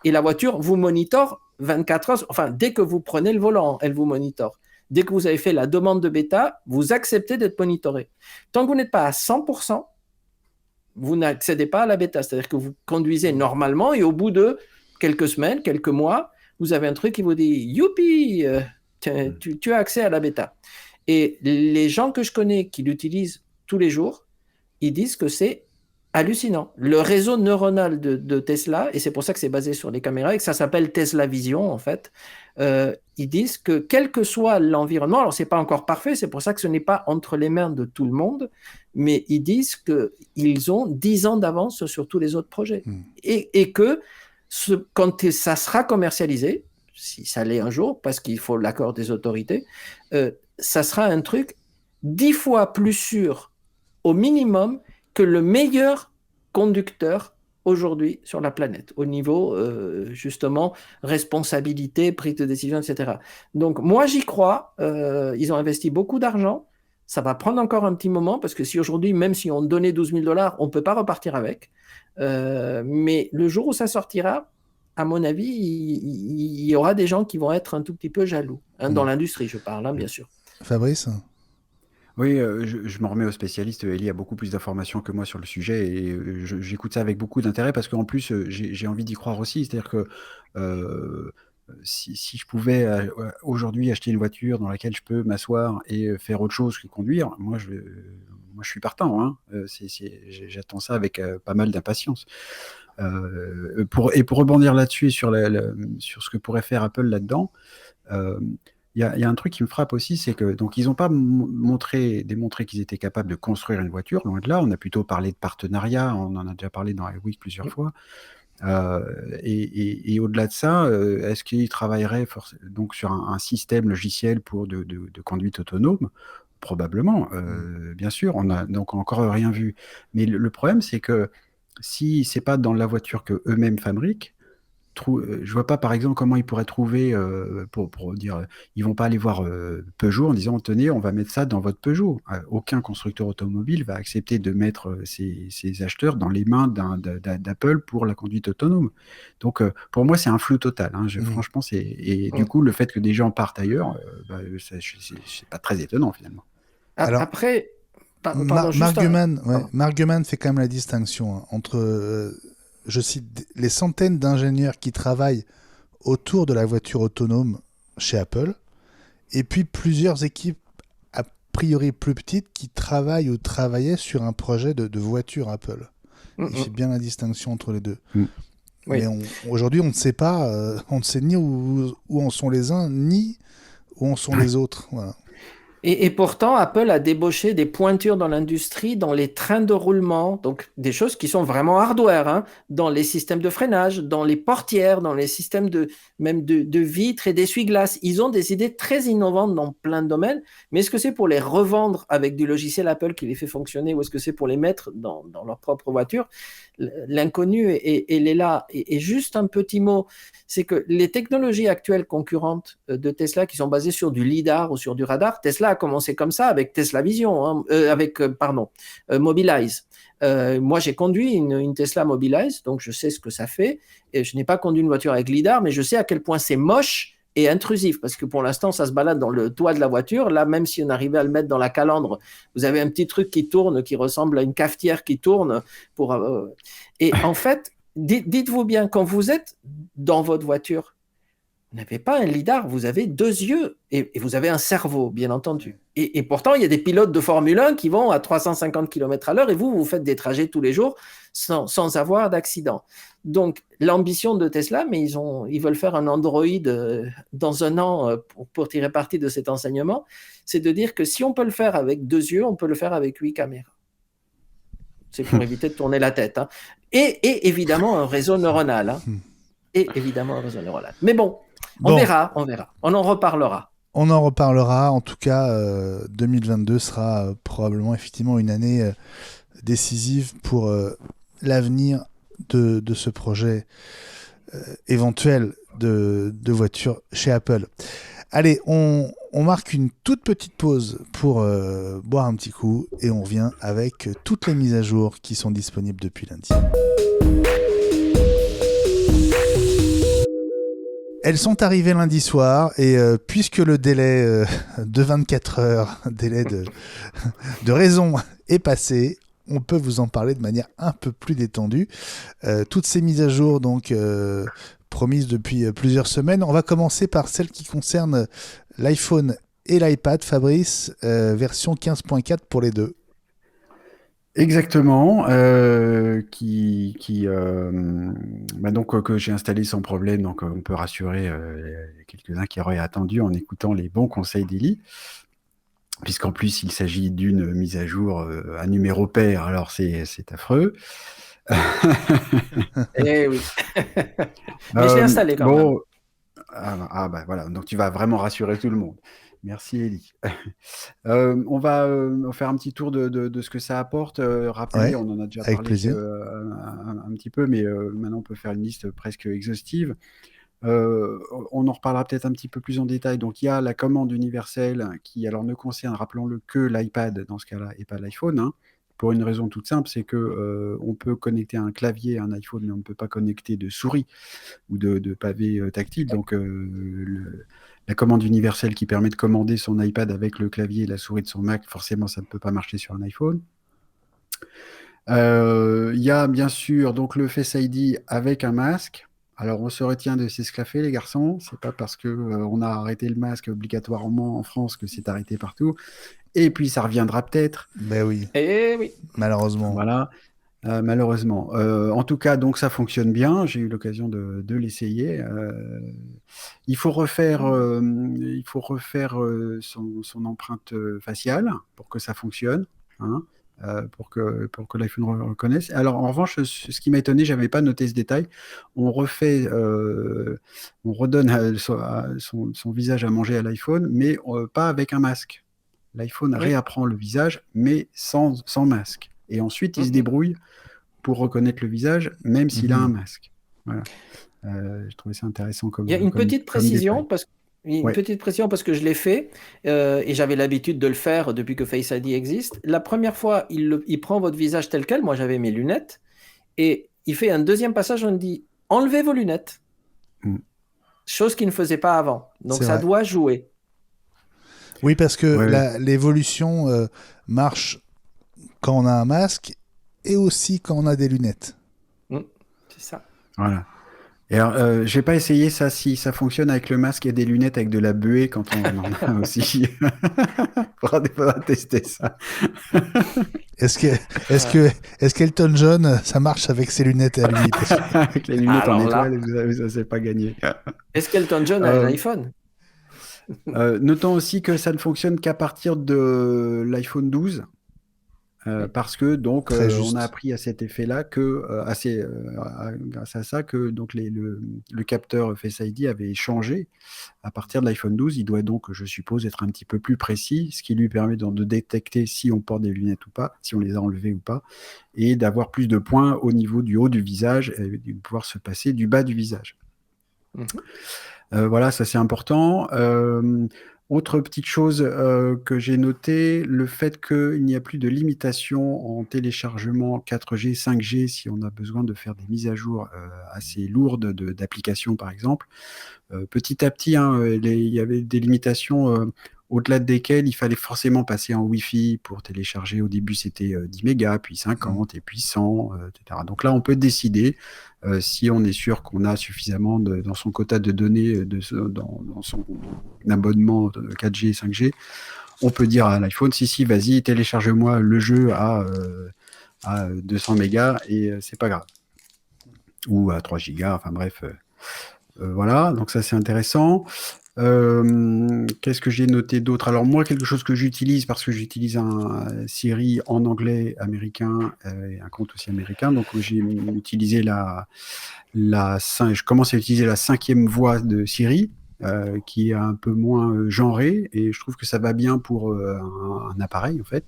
et la voiture vous monitore 24 heures, enfin dès que vous prenez le volant, elle vous monitore. Dès que vous avez fait la demande de bêta, vous acceptez d'être monitoré. Tant que vous n'êtes pas à 100%, vous n'accédez pas à la bêta. C'est-à-dire que vous conduisez normalement et au bout de quelques semaines, quelques mois, vous avez un truc qui vous dit « Youpi, tu as accès à la bêta ». Et les gens que je connais qui l'utilisent tous les jours, ils disent que c'est hallucinant. Le réseau neuronal de Tesla, et c'est pour ça que c'est basé sur les caméras, et que ça s'appelle Tesla Vision, en fait, ils disent que quel que soit l'environnement, alors c'est pas encore parfait, c'est pour ça que ce n'est pas entre les mains de tout le monde, mais ils disent qu'ils ont 10 ans d'avance sur tous les autres projets. Et que quand ça sera commercialisé, si ça l'est un jour, parce qu'il faut l'accord des autorités, ça sera un truc 10 fois plus sûr au minimum que le meilleur conducteur aujourd'hui sur la planète, au niveau justement responsabilité, prise de décision, etc. Donc moi j'y crois, ils ont investi beaucoup d'argent, ça va prendre encore un petit moment, parce que si aujourd'hui, même si on donnait 12 000 $, on ne peut pas repartir avec. Mais le jour où ça sortira, à mon avis, il y aura des gens qui vont être un tout petit peu jaloux. Dans l'industrie, je parle, bien sûr. Fabrice ? Oui, je m'en remets au spécialiste. Elie a beaucoup plus d'informations que moi sur le sujet et j'écoute ça avec beaucoup d'intérêt parce qu'en plus, j'ai envie d'y croire aussi. C'est-à-dire que si je pouvais aujourd'hui acheter une voiture dans laquelle je peux m'asseoir et faire autre chose que conduire, moi je suis partant. Hein. J'attends ça avec pas mal d'impatience. Pour rebondir là-dessus et sur ce que pourrait faire Apple là-dedans, il y a un truc qui me frappe aussi, c'est que donc ils n'ont pas démontré qu'ils étaient capables de construire une voiture, loin de là. On a plutôt parlé de partenariat, on en a déjà parlé dans iWeek plusieurs fois. Et au-delà de ça, est-ce qu'ils travailleraient donc sur un système logiciel pour de conduite autonome? Probablement, bien sûr. On a donc encore rien vu. Mais le problème, c'est que si c'est pas dans la voiture que eux-mêmes fabriquent, je vois pas par exemple comment ils pourraient trouver pour dire ils vont pas aller voir Peugeot en disant tenez on va mettre ça dans votre Peugeot. Aucun constructeur automobile va accepter de mettre ses acheteurs dans les mains d'Apple pour la conduite autonome. Donc pour moi c'est un flou total. Hein. Franchement du coup le fait que des gens partent ailleurs, c'est pas très étonnant finalement. Alors, après, Mark Gurman fait quand même la distinction entre je cite les centaines d'ingénieurs qui travaillent autour de la voiture autonome chez Apple, et puis plusieurs équipes a priori plus petites qui travaillent ou travaillaient sur un projet de voiture Apple. Il fait bien la distinction entre les deux. Mais aujourd'hui, on ne sait pas, on ne sait ni où en sont les uns, ni où en sont les autres. Voilà. Et pourtant, Apple a débauché des pointures dans l'industrie, dans les trains de roulement, donc des choses qui sont vraiment hardware, hein, dans les systèmes de freinage, dans les portières, dans les systèmes même de vitres et d'essuie-glaces. Ils ont des idées très innovantes dans plein de domaines, mais est-ce que c'est pour les revendre avec du logiciel Apple qui les fait fonctionner ou est-ce que c'est pour les mettre dans leur propre voiture? L'inconnu, elle est là. Et juste un petit mot, c'est que les technologies actuelles concurrentes de Tesla qui sont basées sur du lidar ou sur du radar, Tesla a commencé comme ça avec Tesla Vision, hein, Mobilize. Moi, j'ai conduit une Tesla Mobilize, donc je sais ce que ça fait. Et je n'ai pas conduit une voiture avec lidar, mais je sais à quel point c'est moche et intrusif, parce que pour l'instant, ça se balade dans le toit de la voiture. Là, même si on arrivait à le mettre dans la calandre, vous avez un petit truc qui tourne, qui ressemble à une cafetière qui tourne. Et en fait, dites-vous bien, quand vous êtes dans votre voiture, vous n'avez pas un lidar, vous avez 2 yeux et vous avez un cerveau, bien entendu. Et pourtant, il y a des pilotes de Formule 1 qui vont à 350 km/h et vous faites des trajets tous les jours sans avoir d'accident. Donc, l'ambition de Tesla, mais ils veulent faire un Android dans un an pour tirer parti de cet enseignement, c'est de dire que si on peut le faire avec 2 yeux, on peut le faire avec 8 caméras. C'est pour éviter de tourner la tête. Hein. Et évidemment, un réseau neuronal. Hein. et évidemment un réseau neuronal. Mais bon, on Bon. verra. On en reparlera. On en reparlera. En tout cas, 2022 sera probablement effectivement une année décisive pour l'avenir de ce projet éventuel de voiture chez Apple. Allez, on marque une toute petite pause pour boire un petit coup et on revient avec toutes les mises à jour qui sont disponibles depuis lundi. Elles sont arrivées lundi soir et puisque le délai de 24 heures, délai de raison est passé, on peut vous en parler de manière un peu plus détendue. Toutes ces mises à jour, donc promises depuis plusieurs semaines. On va commencer par celle qui concerne l'iPhone et l'iPad. Fabrice, version 15.4 pour les deux. Exactement, donc que j'ai installé sans problème, donc on peut rassurer quelques-uns qui auraient attendu en écoutant les bons conseils d'Eli, puisqu'en plus il s'agit d'une mise à jour à numéro pair, alors c'est affreux. Eh oui. Mais je l'ai installé quand même. Bah voilà, donc tu vas vraiment rassurer tout le monde. Merci Eli. On va faire un petit tour de ce que ça apporte. Rappelez, Ouais, on en a déjà avec parlé plaisir. un petit peu, mais maintenant on peut faire une liste presque exhaustive. On en reparlera peut-être un petit peu plus en détail. Donc il y a la commande universelle qui alors ne concerne, rappelons-le, que l'iPad dans ce cas-là et pas l'iPhone, hein, pour une raison toute simple, c'est que on peut connecter un clavier à un iPhone, mais on ne peut pas connecter de souris ou de pavé tactile. Donc la commande universelle qui permet de commander son iPad avec le clavier et la souris de son Mac, forcément ça ne peut pas marcher sur un iPhone. Il y a bien sûr donc le Face ID avec un masque. Alors on se retient de s'esclaffer les garçons, c'est pas parce que on a arrêté le masque obligatoirement en France que c'est arrêté partout. Et puis ça reviendra peut-être. Ben oui, Eh oui. malheureusement. Voilà. Malheureusement. En tout cas, donc ça fonctionne bien. J'ai eu l'occasion de l'essayer. Il faut refaire son empreinte faciale pour que ça fonctionne, hein, pour que l'iPhone reconnaisse. Alors, en revanche, ce qui m'a étonné, j'avais pas noté ce détail. On redonne son visage à manger à l'iPhone, mais pas avec un masque. L'iPhone Oui. réapprend le visage, mais sans masque. Et ensuite, il se débrouille pour reconnaître le visage, même s'il a un masque. Voilà. Je trouvais ça intéressant comme. Il y a une petite précision détail. petite précision parce que je l'ai fait et j'avais l'habitude de le faire depuis que Face ID existe. La première fois, il prend votre visage tel quel. Moi, j'avais mes lunettes et il fait un deuxième passage. On dit enlevez vos lunettes, chose qu'il ne faisait pas avant. Donc C'est ça vrai. doit jouer. Oui, parce que Ouais. l'évolution marche quand on a un masque et aussi quand on a des lunettes. C'est ça. Voilà. Et alors, j'ai pas essayé ça si ça fonctionne avec le masque et des lunettes avec de la buée quand on en a aussi. faudra tester ça. Est-ce qu'Elton John, ça marche avec ses lunettes à lui? Avec les lunettes Alors en là- étoile, vous savez, ça c'est pas gagné. Est-ce qu'Elton John a un iPhone? Notons aussi que ça ne fonctionne qu'à partir de l'iPhone 12. Parce que donc Très juste. on a appris à cet effet-là que grâce à ça que donc le capteur Face ID avait changé à partir de l'iPhone 12. Il doit donc, je suppose, être un petit peu plus précis, ce qui lui permet de détecter si on porte des lunettes ou pas, si on les a enlevées ou pas, et d'avoir plus de points au niveau du haut du visage et de pouvoir se passer du bas du visage. Voilà, ça c'est important. Autre petite chose que j'ai noté, le fait qu'il n'y a plus de limitation en téléchargement 4G, 5G, si on a besoin de faire des mises à jour assez lourdes d'applications, par exemple. Petit à petit, hein, il y avait des limitations au-delà desquelles il fallait forcément passer en Wi-Fi pour télécharger. Au début, c'était 10 mégas, puis 50, et puis 100, etc. Donc là, on peut décider, si on est sûr qu'on a suffisamment dans son quota de données, dans son abonnement de 4G et 5G, on peut dire à l'iPhone, si, vas-y, télécharge-moi le jeu à 200 mégas, et c'est pas grave. Ou à 3 gigas, enfin bref. Voilà, donc ça c'est intéressant. Qu'est-ce que j'ai noté d'autre? Alors moi, quelque chose que j'utilise parce que j'utilise un Siri en anglais américain et un compte aussi américain. Donc j'ai utilisé je commence à utiliser la 5e voix de Siri, qui est un peu moins genrée, et je trouve que ça va bien pour un appareil en fait.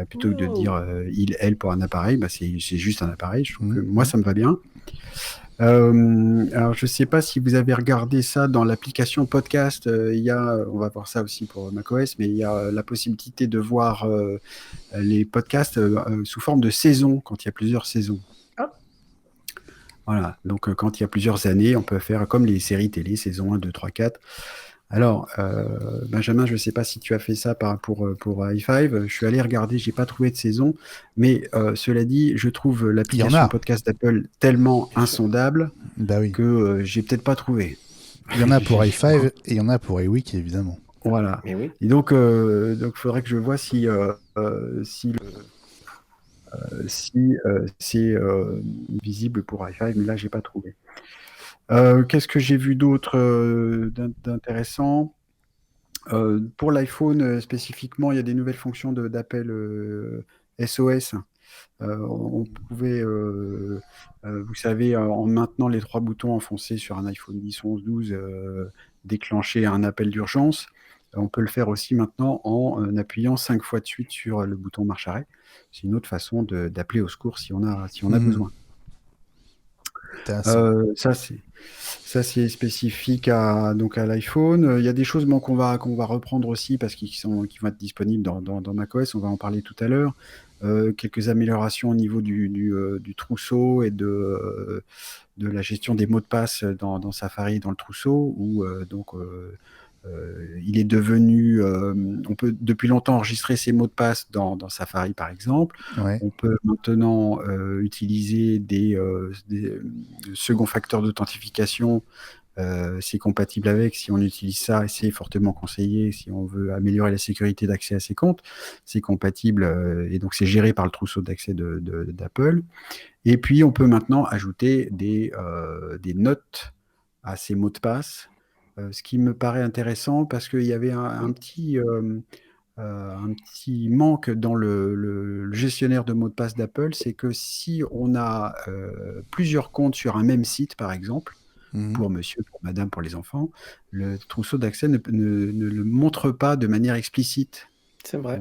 Plutôt que de dire il, elle pour un appareil, bah c'est juste un appareil. Je trouve que moi ça me va bien. Alors je sais pas si vous avez regardé ça dans l'application podcast. Il y a, on va voir ça aussi pour macOS, mais il y a la possibilité de voir les podcasts sous forme de saison quand il y a plusieurs saisons. Voilà, donc quand il y a plusieurs années, on peut faire comme les séries télé, saison 1, 2, 3, 4. Alors, Benjamin, je ne sais pas si tu as fait ça pour i5. Je suis allé regarder, j'ai pas trouvé de saison, mais cela dit, je trouve l'application podcast d'Apple tellement insondable que j'ai peut-être pas trouvé. Il y en a pour i5 et il y en a pour iWeek, évidemment. Voilà. Mais oui. Et donc, faudrait que je vois si c'est visible pour i5, mais là, j'ai pas trouvé. Qu'est-ce que j'ai vu d'autre d'intéressant? Pour l'iPhone spécifiquement, il y a des nouvelles fonctions d'appel SOS. On pouvait, vous savez, en maintenant les 3 boutons enfoncés sur un iPhone 10, 11, 12, déclencher un appel d'urgence. On peut le faire aussi maintenant en appuyant 5 fois de suite sur le bouton marche arrêt. C'est une autre façon d'appeler au secours si on a besoin. Ça c'est spécifique à l'iPhone. Il y a des choses qu'on va reprendre aussi parce qui vont être disponibles dans macOS. On va en parler tout à l'heure. Quelques améliorations au niveau du trousseau et de la gestion des mots de passe dans Safari, dans le trousseau, où il est devenu, on peut depuis longtemps enregistrer ses mots de passe dans Safari par exemple. Ouais. On peut maintenant utiliser des seconds facteurs d'authentification. C'est compatible avec, si on utilise ça, et c'est fortement conseillé si on veut améliorer la sécurité d'accès à ses comptes. C'est compatible et donc c'est géré par le trousseau d'accès d'Apple. Et puis on peut maintenant ajouter des notes à ces mots de passe. Ce qui me paraît intéressant parce qu'il y avait un petit manque dans le gestionnaire de mots de passe d'Apple, c'est que si on a plusieurs comptes sur un même site, par exemple, pour monsieur, pour madame, pour les enfants, le trousseau d'accès ne le montre pas de manière explicite. C'est vrai.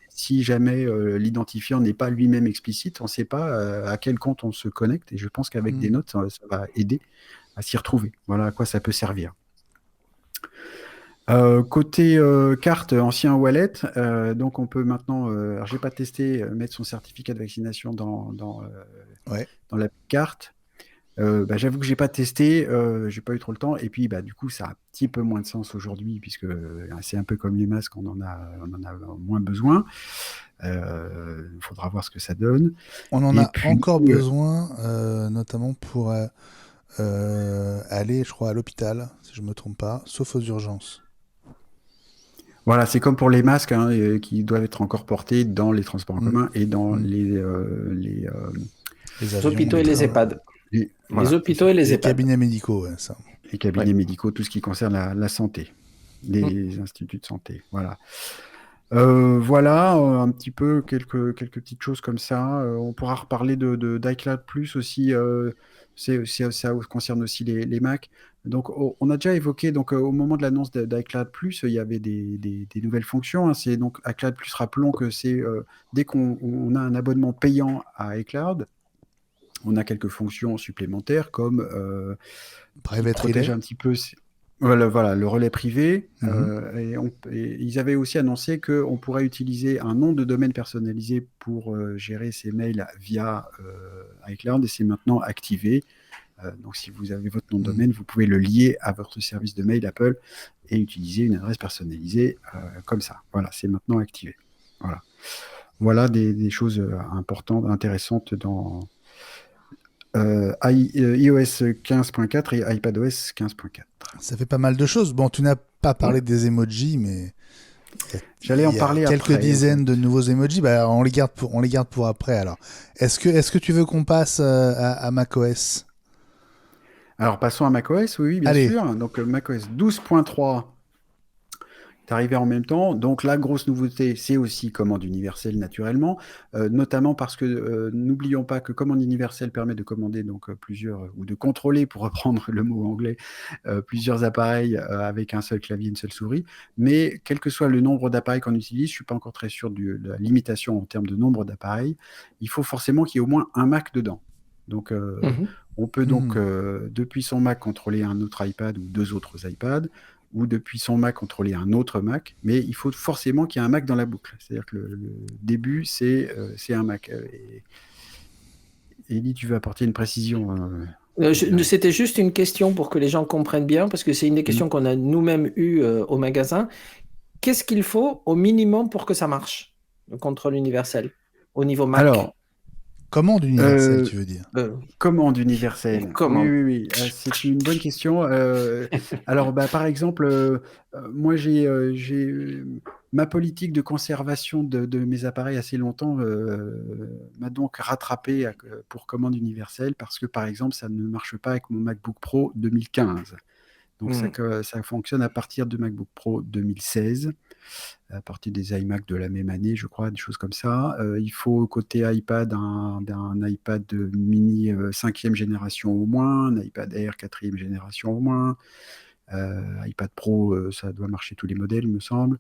Si jamais l'identifiant n'est pas lui-même explicite, on ne sait pas à quel compte on se connecte, et je pense qu'avec des notes, ça va aider à s'y retrouver. Voilà à quoi ça peut servir. Côté carte, ancien wallet, donc on peut maintenant, alors j'ai pas testé, mettre son certificat de vaccination dans la carte. J'avoue que j'ai pas testé, j'ai pas eu trop le temps, et puis du coup ça a un petit peu moins de sens aujourd'hui puisque c'est un peu comme les masques, on en a moins besoin. Il faudra voir ce que ça donne. On en a encore besoin, notamment pour aller, je crois, à l'hôpital, si je me trompe pas, sauf aux urgences. Voilà, c'est comme pour les masques qui doivent être encore portés dans les transports en commun et dans les hôpitaux et les EHPAD. Les hôpitaux et les EHPAD. Les cabinets médicaux, ça. Les cabinets médicaux, tout ce qui concerne la santé, les instituts de santé, voilà. Voilà, un petit peu quelques petites choses comme ça. On pourra reparler d'iCloud Plus aussi. Ça concerne aussi les Mac. Donc, on a déjà évoqué, donc, au moment de l'annonce d'iCloud Plus, il y avait des nouvelles fonctions. C'est donc iCloud Plus, rappelons que c'est dès qu'on a un abonnement payant à iCloud, on a quelques fonctions supplémentaires comme protéger un petit peu. Voilà, le relais privé. Et ils avaient aussi annoncé qu'on pourrait utiliser un nom de domaine personnalisé pour gérer ses mails via iCloud, et c'est maintenant activé. Donc, si vous avez votre nom de domaine, vous pouvez le lier à votre service de mail Apple et utiliser une adresse personnalisée comme ça. Voilà, c'est maintenant activé. Voilà des choses importantes, intéressantes dans iOS 15.4 et iPadOS 15.4. Ça fait pas mal de choses. Bon, tu n'as pas parlé des emojis, mais j'allais en parler après. Quelques dizaines de nouveaux emojis. On les garde pour après. Alors, est-ce que tu veux qu'on passe à macOS ? Alors passons à macOS, oui, bien Allez. sûr. Donc macOS 12.3 est arrivé en même temps. Donc la grosse nouveauté, c'est aussi commande universelle naturellement, notamment parce que n'oublions pas que commande universelle permet de commander donc plusieurs ou de contrôler, pour reprendre le mot anglais, plusieurs appareils avec un seul clavier, une seule souris. Mais quel que soit le nombre d'appareils qu'on utilise, je suis pas encore très sûr de la limitation en termes de nombre d'appareils. Il faut forcément qu'il y ait au moins un Mac dedans. Donc Mhm. on peut donc, Mhm. depuis son Mac, contrôler un autre iPad ou deux autres iPads, ou depuis son Mac, contrôler un autre Mac, mais il faut forcément qu'il y ait un Mac dans la boucle. C'est-à-dire que le début, c'est un Mac. Ellie, tu veux apporter une précision C'était juste une question pour que les gens comprennent bien, parce que c'est une des questions qu'on a nous-mêmes eues au magasin. Qu'est-ce qu'il faut au minimum pour que ça marche, le contrôle universel, au niveau Mac? Alors, Commande universelle, tu veux dire? commande universelle. Comment? Oui. C'est une bonne question. Alors, par exemple, moi, j'ai ma politique de conservation de mes appareils assez longtemps m'a donc rattrapé pour commande universelle parce que, par exemple, ça ne marche pas avec mon MacBook Pro 2015. Donc, ça fonctionne à partir de MacBook Pro 2016, à partir des iMac de la même année, je crois, des choses comme ça. Il faut, côté iPad, un iPad mini 5e génération au moins, un iPad Air 4e génération au moins. iPad Pro, ça doit marcher tous les modèles, il me semble.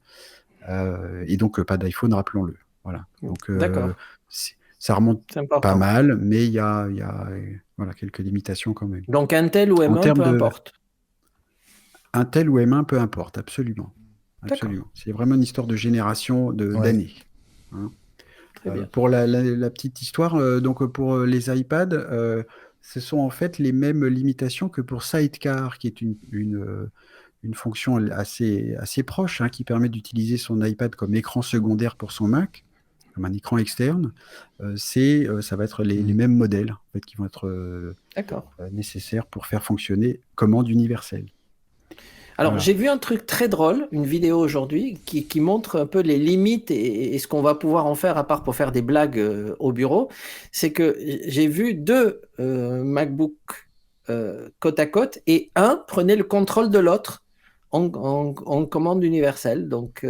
Et donc, pas d'iPhone, rappelons-le. Voilà. Donc, D'accord, ça remonte c'est pas important. mal, mais il y a voilà, quelques limitations quand même. Donc Intel ou En M1, termes peu de importe. Intel ou M1, peu importe, absolument. D'accord, Absolument. C'est vraiment une histoire de génération, Ouais. d'années. Hein. très bien. Pour la petite histoire, donc pour les iPads, ce sont en fait les mêmes limitations que pour Sidecar, qui est une fonction assez proche, hein, qui permet d'utiliser son iPad comme écran secondaire pour son Mac, comme un écran externe. Ça va être les mêmes modèles en fait, qui vont être D'accord. nécessaires pour faire fonctionner commande universelle. Alors, Voilà. j'ai vu un truc très drôle, une vidéo aujourd'hui, qui montre un peu les limites et ce qu'on va pouvoir en faire, à part pour faire des blagues au bureau. C'est que j'ai vu deux MacBook côte à côte et un prenait le contrôle de l'autre en commande universelle. Donc,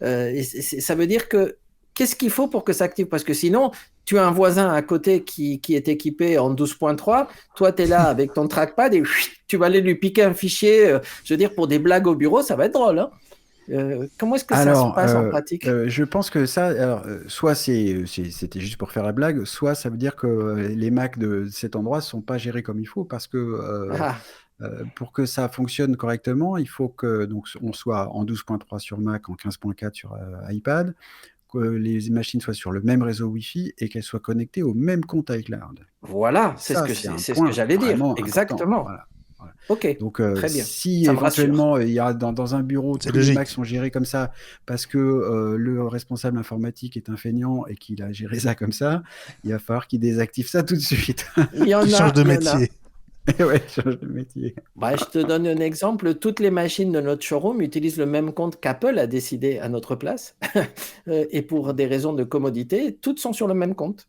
ça veut dire que qu'est-ce qu'il faut pour que ça active? Parce que sinon, tu as un voisin à côté qui est équipé en 12.3, toi, tu es là avec ton trackpad et tu vas aller lui piquer un fichier. Je veux dire, pour des blagues au bureau, ça va être drôle. Hein. Comment est-ce que ça se Alors, passe en pratique? je pense que ça, alors, soit c'était juste pour faire la blague, soit ça veut dire que les Macs de cet endroit ne sont pas gérés comme il faut, parce que Ah, pour que ça fonctionne correctement, il faut que donc, on soit en 12.3 sur Mac, en 15.4 sur iPad, que les machines soient sur le même réseau Wi-Fi et qu'elles soient connectées au même compte iCloud. voilà, Ça, c'est un c'est ce que point j'allais dire. vraiment important. Exactement. Voilà. Voilà. Ok, Donc, très bien. si Ça me rassure. éventuellement il y a dans un bureau, C'est tous les Macs logique. sont gérés comme ça parce que le responsable informatique est un feignant et qu'il a géré ça comme ça, il va falloir qu'il désactive ça tout de suite. Il y en Qui change a, de il y en a. métier. Et ouais, change de métier. Bah, je te donne un exemple. Toutes les machines de notre showroom utilisent le même compte qu'Apple a décidé à notre place. Et pour des raisons de commodité, toutes sont sur le même compte.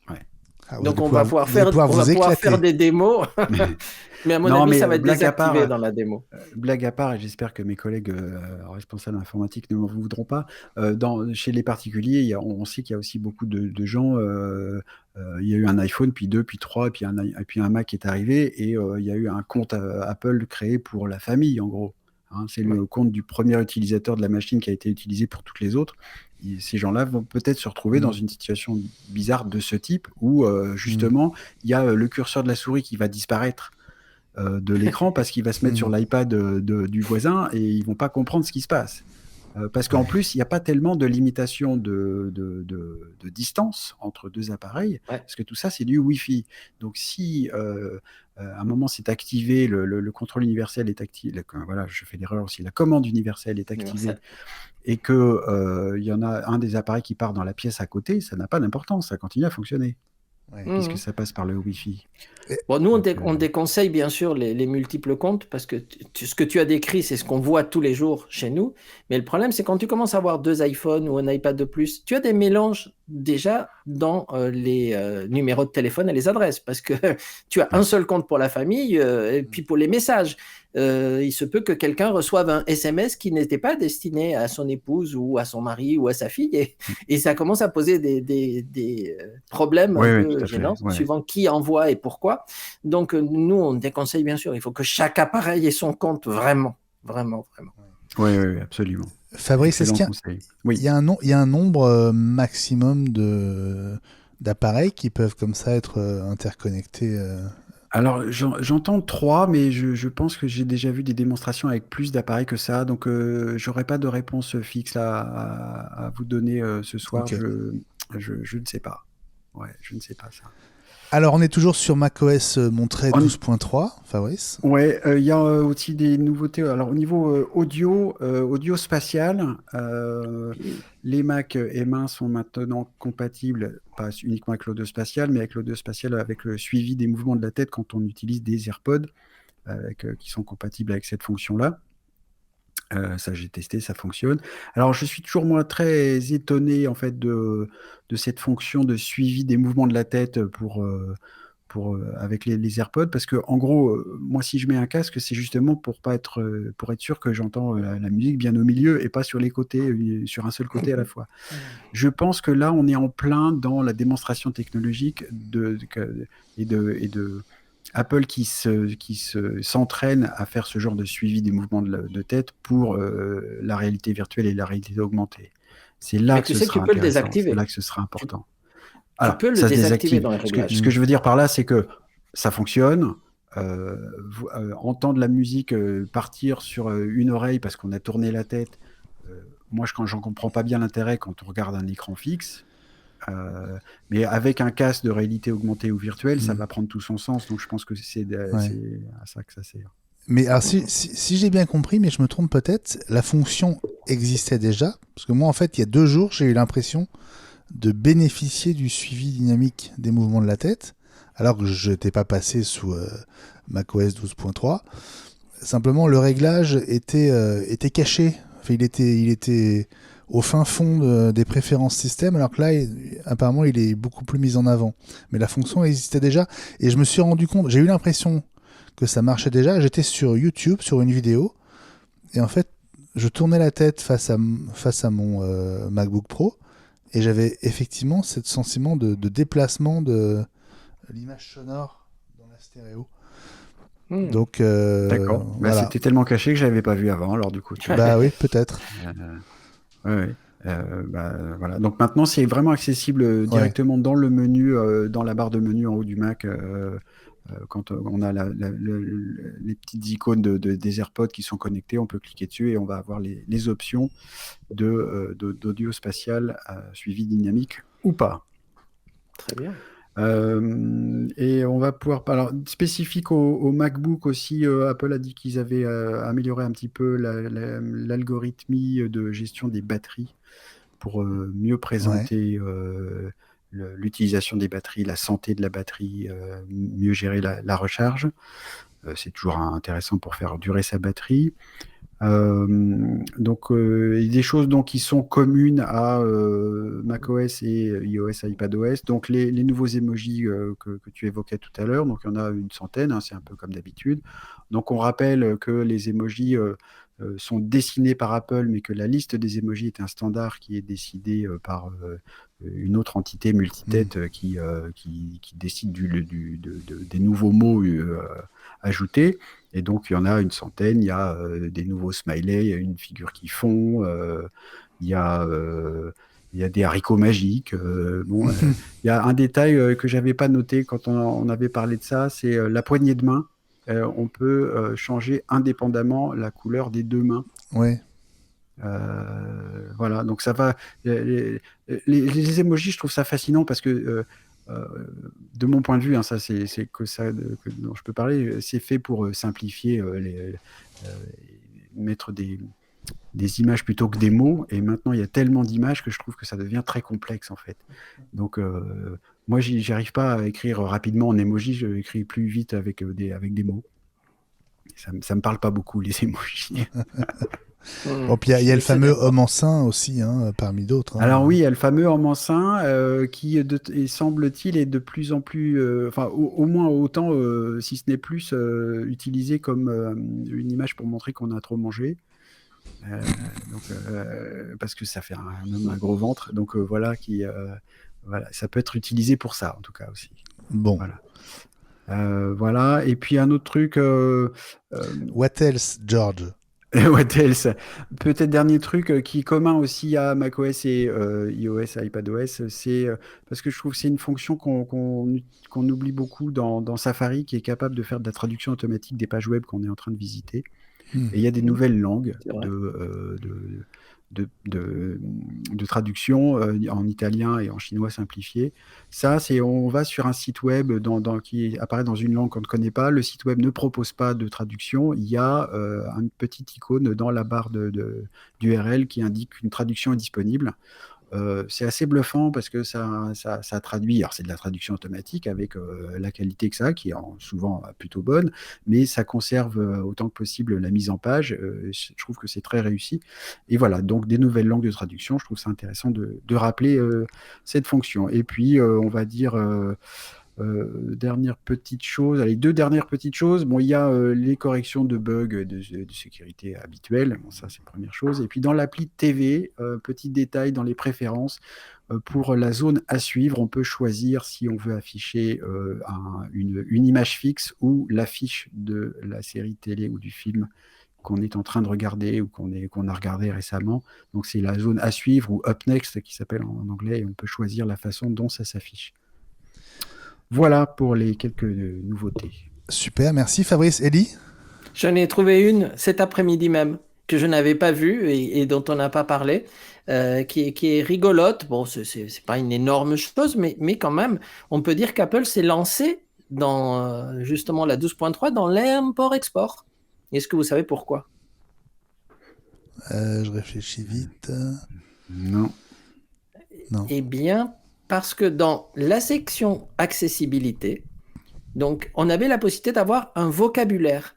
Ouais. Ah, Donc, on va pouvoir vous allez pouvoir on va vous pouvoir faire éclater. des démos. Mais à mon Non, avis, mais ça va être désactivé dans la démo. blague à part, et j'espère que mes collègues responsables informatiques ne m'en voudront pas, chez les particuliers, on sait qu'il y a aussi beaucoup de gens, il y a eu un iPhone, puis deux, puis trois, et puis un Mac est arrivé, et il y a eu un compte Apple créé pour la famille, en gros. Hein, c'est Ouais. le compte du premier utilisateur de la machine qui a été utilisé pour toutes les autres. Et ces gens-là vont peut-être se retrouver dans une situation bizarre de ce type, où justement, il y a le curseur de la souris qui va disparaître de l'écran parce qu'il va se mettre sur l'iPad du voisin et ils vont pas comprendre ce qui se passe. Parce qu'en plus, il n'y a pas tellement de limitation de distance entre deux appareils, Ouais. parce que tout ça, c'est du Wi-Fi. Donc, si à un moment c'est activé, le contrôle universel est activé, voilà, je fais l'erreur aussi, la commande universelle est activée, et qu'il y en a un des appareils qui part dans la pièce à côté, ça n'a pas d'importance, ça continue à fonctionner, Ouais. puisque ça passe par le Wi-Fi. Bon, nous, Donc, on déconseille bien sûr les multiples comptes parce que ce que tu as décrit, c'est ce qu'on voit tous les jours chez nous. Mais le problème, c'est quand tu commences à avoir deux iPhones ou un iPad de plus, tu as des mélanges déjà dans les numéros de téléphone et les adresses, parce que tu as un seul compte pour la famille et puis pour les messages. Il se peut que quelqu'un reçoive un SMS qui n'était pas destiné à son épouse ou à son mari ou à sa fille, et ça commence à poser des problèmes Oui, un oui, peu tout à fait. gênants, Ouais. suivant qui envoie et pourquoi. Donc nous, on déconseille bien sûr, il faut que chaque appareil ait son compte, vraiment, vraiment, vraiment. Oui, oui, oui, absolument. Fabrice, est-ce Excellent qu'il conseil. y Oui. a il y a un nombre maximum d'appareils qui peuvent comme ça être interconnectés Alors, j'entends 3, mais je pense que j'ai déjà vu des démonstrations avec plus d'appareils que ça, donc j'aurais pas de réponse fixe à vous donner ce soir. Ok. Je ne sais pas. Ouais, je ne sais pas ça. Alors, on est toujours sur macOS Monterey On- 12.3, Fabrice. Ouais, il y a aussi des nouveautés. Alors, au niveau audio spatial, les Mac M1 sont maintenant compatibles, pas uniquement avec l'audio spatial, mais avec l'audio spatial avec le suivi des mouvements de la tête quand on utilise des AirPods qui sont compatibles avec cette fonction-là. Ça, j'ai testé, ça fonctionne. Alors, je suis toujours moi très étonné en fait de cette fonction de suivi des mouvements de la tête avec les AirPods, parce que en gros, moi, si je mets un casque, c'est justement pour être sûr que j'entends la musique bien au milieu et pas sur les côtés, sur un seul côté à la fois. Je pense que là, on est en plein dans la démonstration technologique et de Apple qui s'entraîne à faire ce genre de suivi des mouvements de tête pour la réalité virtuelle et la réalité augmentée. C'est là Mais que tu ce sais que tu sera peux le intéressant, c'est là désactiver. que ce sera Tu, important. tu Alors, peux le ça se désactiver désactive. dans les Ce réglages. que je veux dire par là, c'est que ça fonctionne. Entendre la musique partir sur une oreille parce qu'on a tourné la tête, moi, quand j'en comprends pas bien l'intérêt quand on regarde un écran fixe. Mais avec un casque de réalité augmentée ou virtuelle, ça va prendre tout son sens. Donc, je pense que c'est à ça que ça sert. Mais alors, si j'ai bien compris, mais je me trompe peut-être, la fonction existait déjà. Parce que moi, en fait, il y a 2 jours, j'ai eu l'impression de bénéficier du suivi dynamique des mouvements de la tête, alors que je n'étais pas passé sous macOS 12.3. Simplement, le réglage était caché. Enfin, il était au fin fond des préférences système, alors que là, apparemment, il est beaucoup plus mis en avant. Mais la fonction existait déjà, et je me suis rendu compte, j'ai eu l'impression que ça marchait déjà. J'étais sur YouTube, sur une vidéo, et en fait, je tournais la tête face à mon MacBook Pro, et j'avais effectivement ce sentiment de déplacement de l'image sonore dans la stéréo. Donc, D'accord. Bah, voilà. c'était tellement caché que je l'avais pas vu avant. Alors du coup, Bah oui, peut-être. ouais. Voilà. Donc maintenant, c'est vraiment accessible directement dans le menu, dans la barre de menu en haut du Mac. Quand on a les petites icônes des AirPods qui sont connectés, on peut cliquer dessus et on va avoir les options d'audio spatial suivi dynamique ou pas. Très bien. Et on va pouvoir. Alors, spécifique au MacBook aussi, Apple a dit qu'ils avaient amélioré un petit peu l'algorithmie de gestion des batteries pour mieux présenter l'utilisation des batteries, la santé de la batterie, mieux gérer la recharge. C'est toujours intéressant pour faire durer sa batterie. Donc, il y a des choses donc, qui sont communes à macOS et iOS, iPadOS. Donc, les nouveaux emojis que tu évoquais tout à l'heure, donc il y en a une centaine, hein, c'est un peu comme d'habitude. Donc, on rappelle que les emojis sont dessinés par Apple, mais que la liste des emojis est un standard qui est décidé par une autre entité multitête qui décide des nouveaux mots ajoutés. Et donc, il y en a une centaine. Il y a des nouveaux smileys, il y a une figure qui fond, il y a des haricots magiques. Il y a un détail que je n'avais pas noté quand on avait parlé de ça, c'est la poignée de main. On peut changer indépendamment la couleur des 2 mains. Ouais. Voilà, donc ça va. Les emojis, je trouve ça fascinant parce que de mon point de vue, hein, ça c'est que ça dont je peux parler, c'est fait pour simplifier, mettre des images plutôt que des mots. Et maintenant, il y a tellement d'images que je trouve que ça devient très complexe en fait. Donc, moi, j'arrive pas à écrire rapidement en emoji, je écris plus vite avec des mots. Ça me parle pas beaucoup les emojis. Bon, puis il y a le fameux homme enceint aussi, hein, parmi d'autres. Hein. Alors oui, il y a le fameux homme enceint qui, et semble-t-il, est de plus en plus, enfin au moins autant, si ce n'est plus, utilisé comme une image pour montrer qu'on a trop mangé. Donc, parce que ça fait un gros ventre. Donc voilà, voilà, ça peut être utilisé pour ça en tout cas aussi. Bon. Voilà. Voilà. Et puis un autre truc. What else, George? What else? Peut-être dernier truc qui est commun aussi à macOS et iOS, iPadOS, c'est parce que je trouve que c'est une fonction qu'on oublie beaucoup dans Safari, qui est capable de faire de la traduction automatique des pages web qu'on est en train de visiter. Et il y a des nouvelles langues de traduction en italien et en chinois simplifié. Ça, on va sur un site web qui apparaît dans une langue qu'on ne connaît pas. Le site web ne propose pas de traduction. Il y a une petite icône dans la barre d'URL qui indique qu'une traduction est disponible. C'est assez bluffant parce que ça traduit. Alors, c'est de la traduction automatique avec la qualité que ça, qui est souvent plutôt bonne, mais ça conserve autant que possible la mise en page. Je trouve que c'est très réussi. Et voilà, donc des nouvelles langues de traduction, je trouve ça intéressant de rappeler cette fonction. Et puis, on va dire. Dernière petite chose, allez, deux dernières petites choses. Bon, il y a les corrections de bugs de sécurité habituelles. Bon, ça, c'est la première chose. Et puis, dans l'appli TV, petit détail dans les préférences, pour la zone à suivre, on peut choisir si on veut afficher une image fixe ou l'affiche de la série télé ou du film qu'on est en train de regarder ou qu'on a regardé récemment. Donc, c'est la zone à suivre ou Up Next qui s'appelle en anglais, et on peut choisir la façon dont ça s'affiche. Voilà pour les quelques nouveautés. Super, merci Fabrice. Ellie? J'en ai trouvé une cet après-midi même, que je n'avais pas vue et dont on n'a pas parlé, qui est rigolote. Bon, c'est pas une énorme chose, mais quand même, on peut dire qu'Apple s'est lancé dans justement la 12.3 dans l'import-export. Est-ce que vous savez pourquoi? Je réfléchis vite. Non. Eh bien, parce que dans la section accessibilité, donc on avait la possibilité d'avoir un vocabulaire.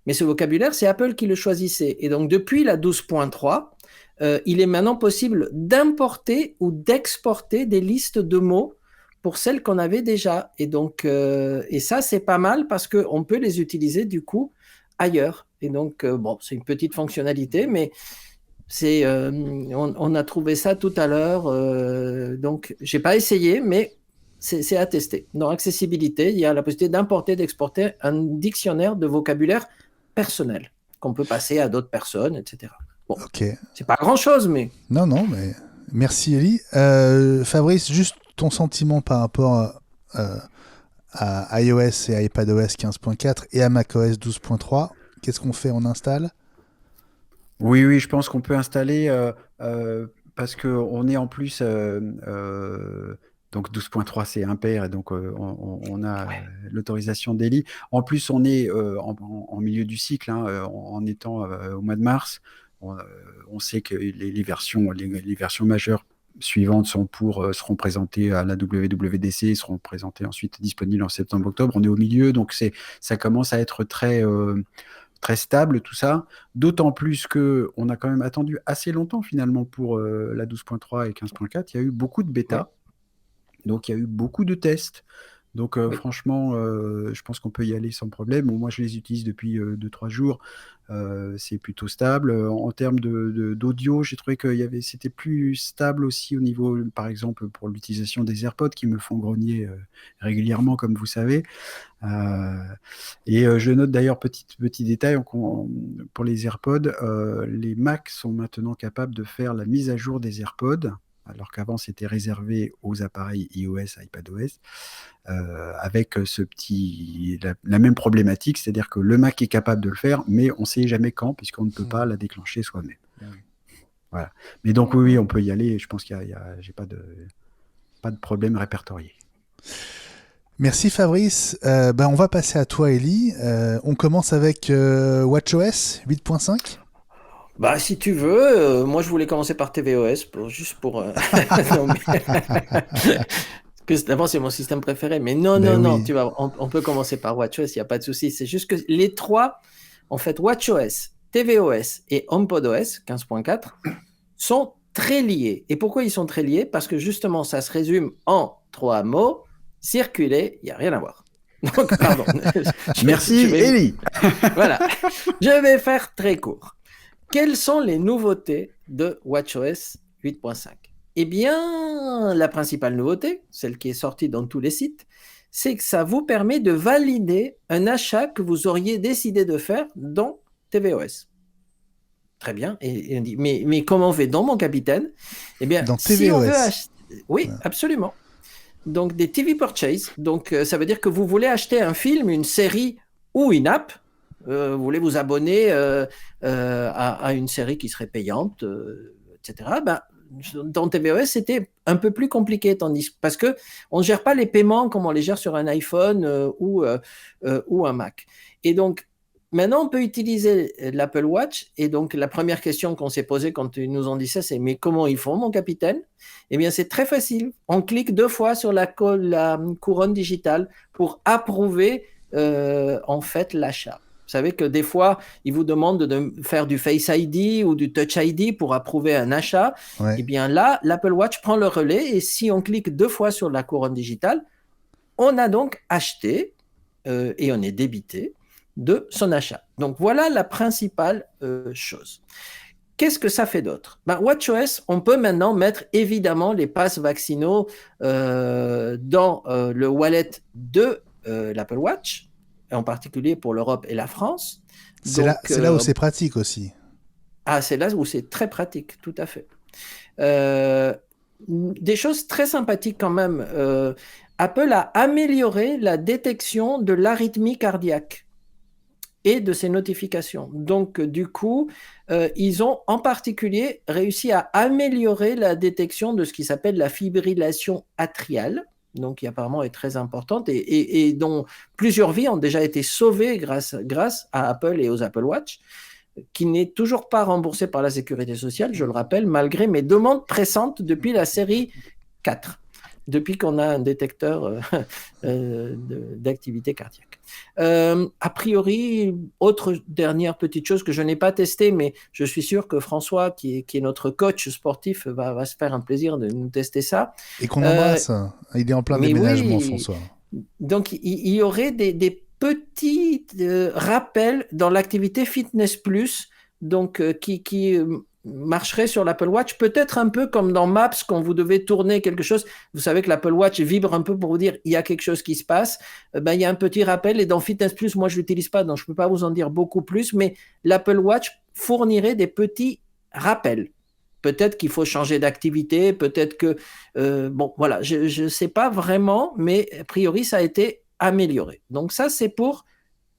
Mais ce vocabulaire, c'est Apple qui le choisissait. Et donc, depuis la 12.3, il est maintenant possible d'importer ou d'exporter des listes de mots pour celles qu'on avait déjà. Et donc, et ça, c'est pas mal parce qu'on peut les utiliser du coup ailleurs. Et donc, bon, c'est une petite fonctionnalité, mais on a trouvé ça tout à l'heure. Donc, j'ai pas essayé, mais c'est à tester. Dans accessibilité, il y a la possibilité d'importer, d'exporter un dictionnaire de vocabulaire personnel qu'on peut passer à d'autres personnes, etc. Bon, c'est pas grand-chose, mais... Non, mais merci Ellie. Fabrice, juste ton sentiment par rapport à iOS et iPadOS 15.4 et à macOS 12.3. Qu'est-ce qu'on fait? On installe? Oui, je pense qu'on peut installer parce qu'on est en plus... donc 12.3 c'est impair et donc on a l'autorisation d'Eli. En plus on est en milieu du cycle, hein, en étant au mois de mars. On sait que les versions majeures suivantes seront présentées à la WWDC, seront présentées ensuite disponibles en septembre-octobre. On est au milieu, donc ça commence à être très stable tout ça, d'autant plus qu'on a quand même attendu assez longtemps finalement pour la 12.3 et 15.4. Il y a eu beaucoup de bêta. Donc, il y a eu beaucoup de tests. Donc, franchement, je pense qu'on peut y aller sans problème. Bon, moi, je les utilise depuis 2-3 jours. C'est plutôt stable. En termes d'audio, j'ai trouvé que c'était plus stable aussi au niveau, par exemple, pour l'utilisation des AirPods qui me font grogner régulièrement, comme vous savez. Et je note d'ailleurs, petit détail, pour les AirPods, les Mac sont maintenant capables de faire la mise à jour des AirPods, alors qu'avant c'était réservé aux appareils iOS, iPadOS, avec la même problématique, c'est-à-dire que le Mac est capable de le faire, mais on ne sait jamais quand, puisqu'on ne peut pas la déclencher soi-même. Voilà. Mais donc oui, on peut y aller, je pense j'ai pas de problème répertorié. Merci Fabrice. On va passer à toi Ellie. On commence avec WatchOS 8.5. Bah, si tu veux, moi je voulais commencer par tvOS, juste pour... D'abord, c'est mon système préféré, mais non, tu vois, on peut commencer par WatchOS, il n'y a pas de souci. C'est juste que les trois, en fait, WatchOS, tvOS et HomePodOS 15.4 sont très liés. Et pourquoi ils sont très liés? Parce que justement, ça se résume en 3 mots. Circuler, il n'y a rien à voir. Donc, pardon. Merci, Élie. Voilà. Je vais faire très court. Quelles sont les nouveautés de WatchOS 8.5? Eh bien, la principale nouveauté, celle qui est sortie dans tous les sites, c'est que ça vous permet de valider un achat que vous auriez décidé de faire dans tvOS. Très bien. Et on dit, mais comment on fait dans mon capitaine? Eh bien, Dans si on tvOS. veut acheter... Oui, absolument. Donc, des TV Purchase. Donc, ça veut dire que vous voulez acheter un film, une série ou une app. Vous voulez vous abonner à une série qui serait payante, etc. Ben, dans tvOS, c'était un peu plus compliqué, parce qu'on ne gère pas les paiements comme on les gère sur un iPhone ou un Mac. Et donc, maintenant, on peut utiliser l'Apple Watch. Et donc, la première question qu'on s'est posée quand ils nous ont dit ça, c'est « Mais comment ils font, mon capitaine ?» Eh bien, c'est très facile. On clique 2 fois sur la couronne digitale pour approuver, en fait, l'achat. Vous savez que des fois, ils vous demandent de faire du Face ID ou du Touch ID pour approuver un achat. Ouais. Eh bien là, l'Apple Watch prend le relais et si on clique 2 fois sur la couronne digitale, on a donc acheté et on est débité de son achat. Donc voilà la principale chose. Qu'est-ce que ça fait d'autre? WatchOS, on peut maintenant mettre évidemment les passes vaccinaux dans le wallet de l'Apple Watch, en particulier pour l'Europe et la France. C'est là où c'est pratique aussi. Ah, c'est là où c'est très pratique, tout à fait. Des choses très sympathiques quand même. Apple a amélioré la détection de l'arythmie cardiaque et de ses notifications. Donc, du coup, ils ont en particulier réussi à améliorer la détection de ce qui s'appelle la fibrillation atriale, donc qui apparemment est très importante et dont plusieurs vies ont déjà été sauvées grâce à Apple et aux Apple Watch, qui n'est toujours pas remboursé par la Sécurité sociale, je le rappelle, malgré mes demandes pressantes depuis la série 4, depuis qu'on a un détecteur d'activité cardiaque. A priori, autre dernière petite chose que je n'ai pas testée, mais je suis sûr que François, qui est notre coach sportif, va se faire un plaisir de nous tester ça. Et qu'on embrasse. Il est en plein déménagement, oui, François. Donc, il y aurait des petits rappels dans l'activité Fitness Plus, donc qui marcherait sur l'Apple Watch, peut-être un peu comme dans Maps, quand vous devez tourner quelque chose. Vous savez que l'Apple Watch vibre un peu pour vous dire il y a quelque chose qui se passe. Il y a un petit rappel. Et dans Fitness Plus, moi, je ne l'utilise pas, donc je ne peux pas vous en dire beaucoup plus. Mais l'Apple Watch fournirait des petits rappels. Peut-être qu'il faut changer d'activité, peut-être que... bon, voilà, je ne sais pas vraiment, mais a priori, ça a été amélioré. Donc ça, c'est pour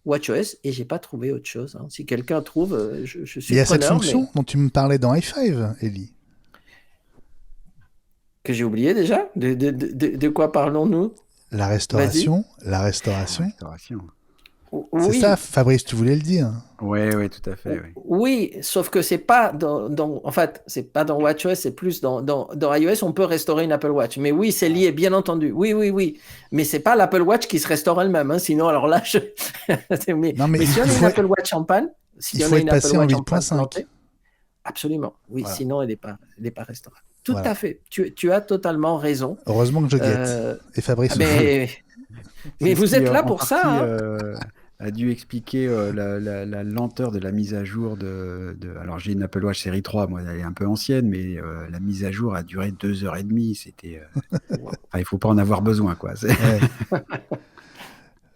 WatchOS, et je n'ai pas trouvé autre chose. Hein. Si quelqu'un trouve, je suis preneur. Il y a cette fonction dont tu me parlais dans i5, Élie. Que j'ai oublié déjà. De quoi parlons-nous? La restauration. La restauration. Oui. C'est ça, Fabrice, tu voulais le dire. Oui, tout à fait. Oui, oui, sauf que c'est pas en fait, c'est pas dans WatchOS, c'est plus dans iOS, on peut restaurer une Apple Watch. Mais oui, c'est lié, bien entendu. Oui. Mais c'est pas l'Apple Watch qui se restaure elle-même. Hein. Sinon, alors là, mais si on a une Apple Watch en panne, il faut être passé en 8.5. Absolument. Oui, voilà. Sinon, elle n'est pas restaurable. Tout voilà. à fait. Tu as totalement raison. Heureusement que je guette. Et Fabrice mais vous êtes là pour ça. A dû expliquer la lenteur de la mise à jour alors j'ai une Apple Watch série 3, moi elle est un peu ancienne, mais la mise à jour a duré 2h30, c'était il faut pas en avoir besoin, quoi. Ouais.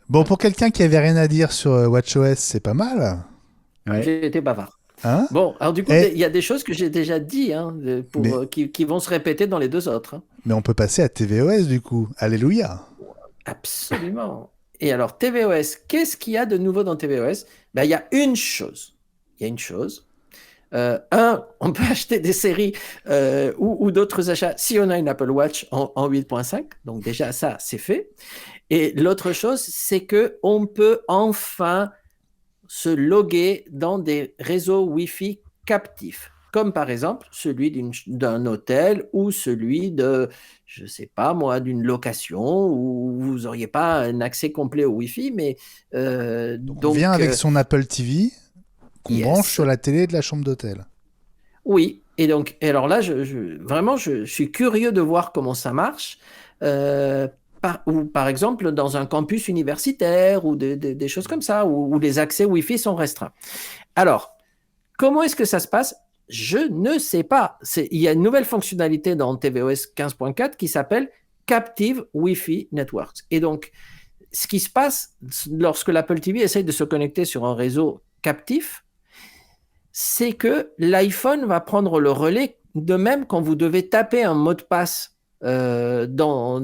Bon, pour quelqu'un qui avait rien à dire sur WatchOS, c'est pas mal. Ouais. J'ai été bavard. Hein? Bon, alors du coup, il y a des choses que j'ai déjà dit qui vont se répéter dans les 2 autres. Hein. Mais on peut passer à tvOS du coup. Alléluia. Absolument. Et alors, tvOS, qu'est-ce qu'il y a de nouveau dans tvOS? Il y a une chose. On peut acheter des séries ou d'autres achats si on a une Apple Watch en 8.5. Donc déjà, ça, c'est fait. Et l'autre chose, c'est qu'on peut enfin se loguer dans des réseaux Wi-Fi captifs. Comme par exemple celui d'un hôtel ou celui je ne sais pas moi, d'une location où vous n'auriez pas un accès complet au Wi-Fi. Mais, donc on vient avec son Apple TV, qu'on Yes. branche sur la télé de la chambre d'hôtel. Oui, et alors là, vraiment, je suis curieux de voir comment ça marche. Ou par exemple, dans un campus universitaire ou des choses comme ça, où les accès Wi-Fi sont restreints. Alors, comment est-ce que ça se passe? Je ne sais pas. Il y a une nouvelle fonctionnalité dans tvOS 15.4 qui s'appelle Captive Wi-Fi Networks. Et donc, ce qui se passe lorsque l'Apple TV essaye de se connecter sur un réseau captif, c'est que l'iPhone va prendre le relais. De même, quand vous devez taper un mot de passe dans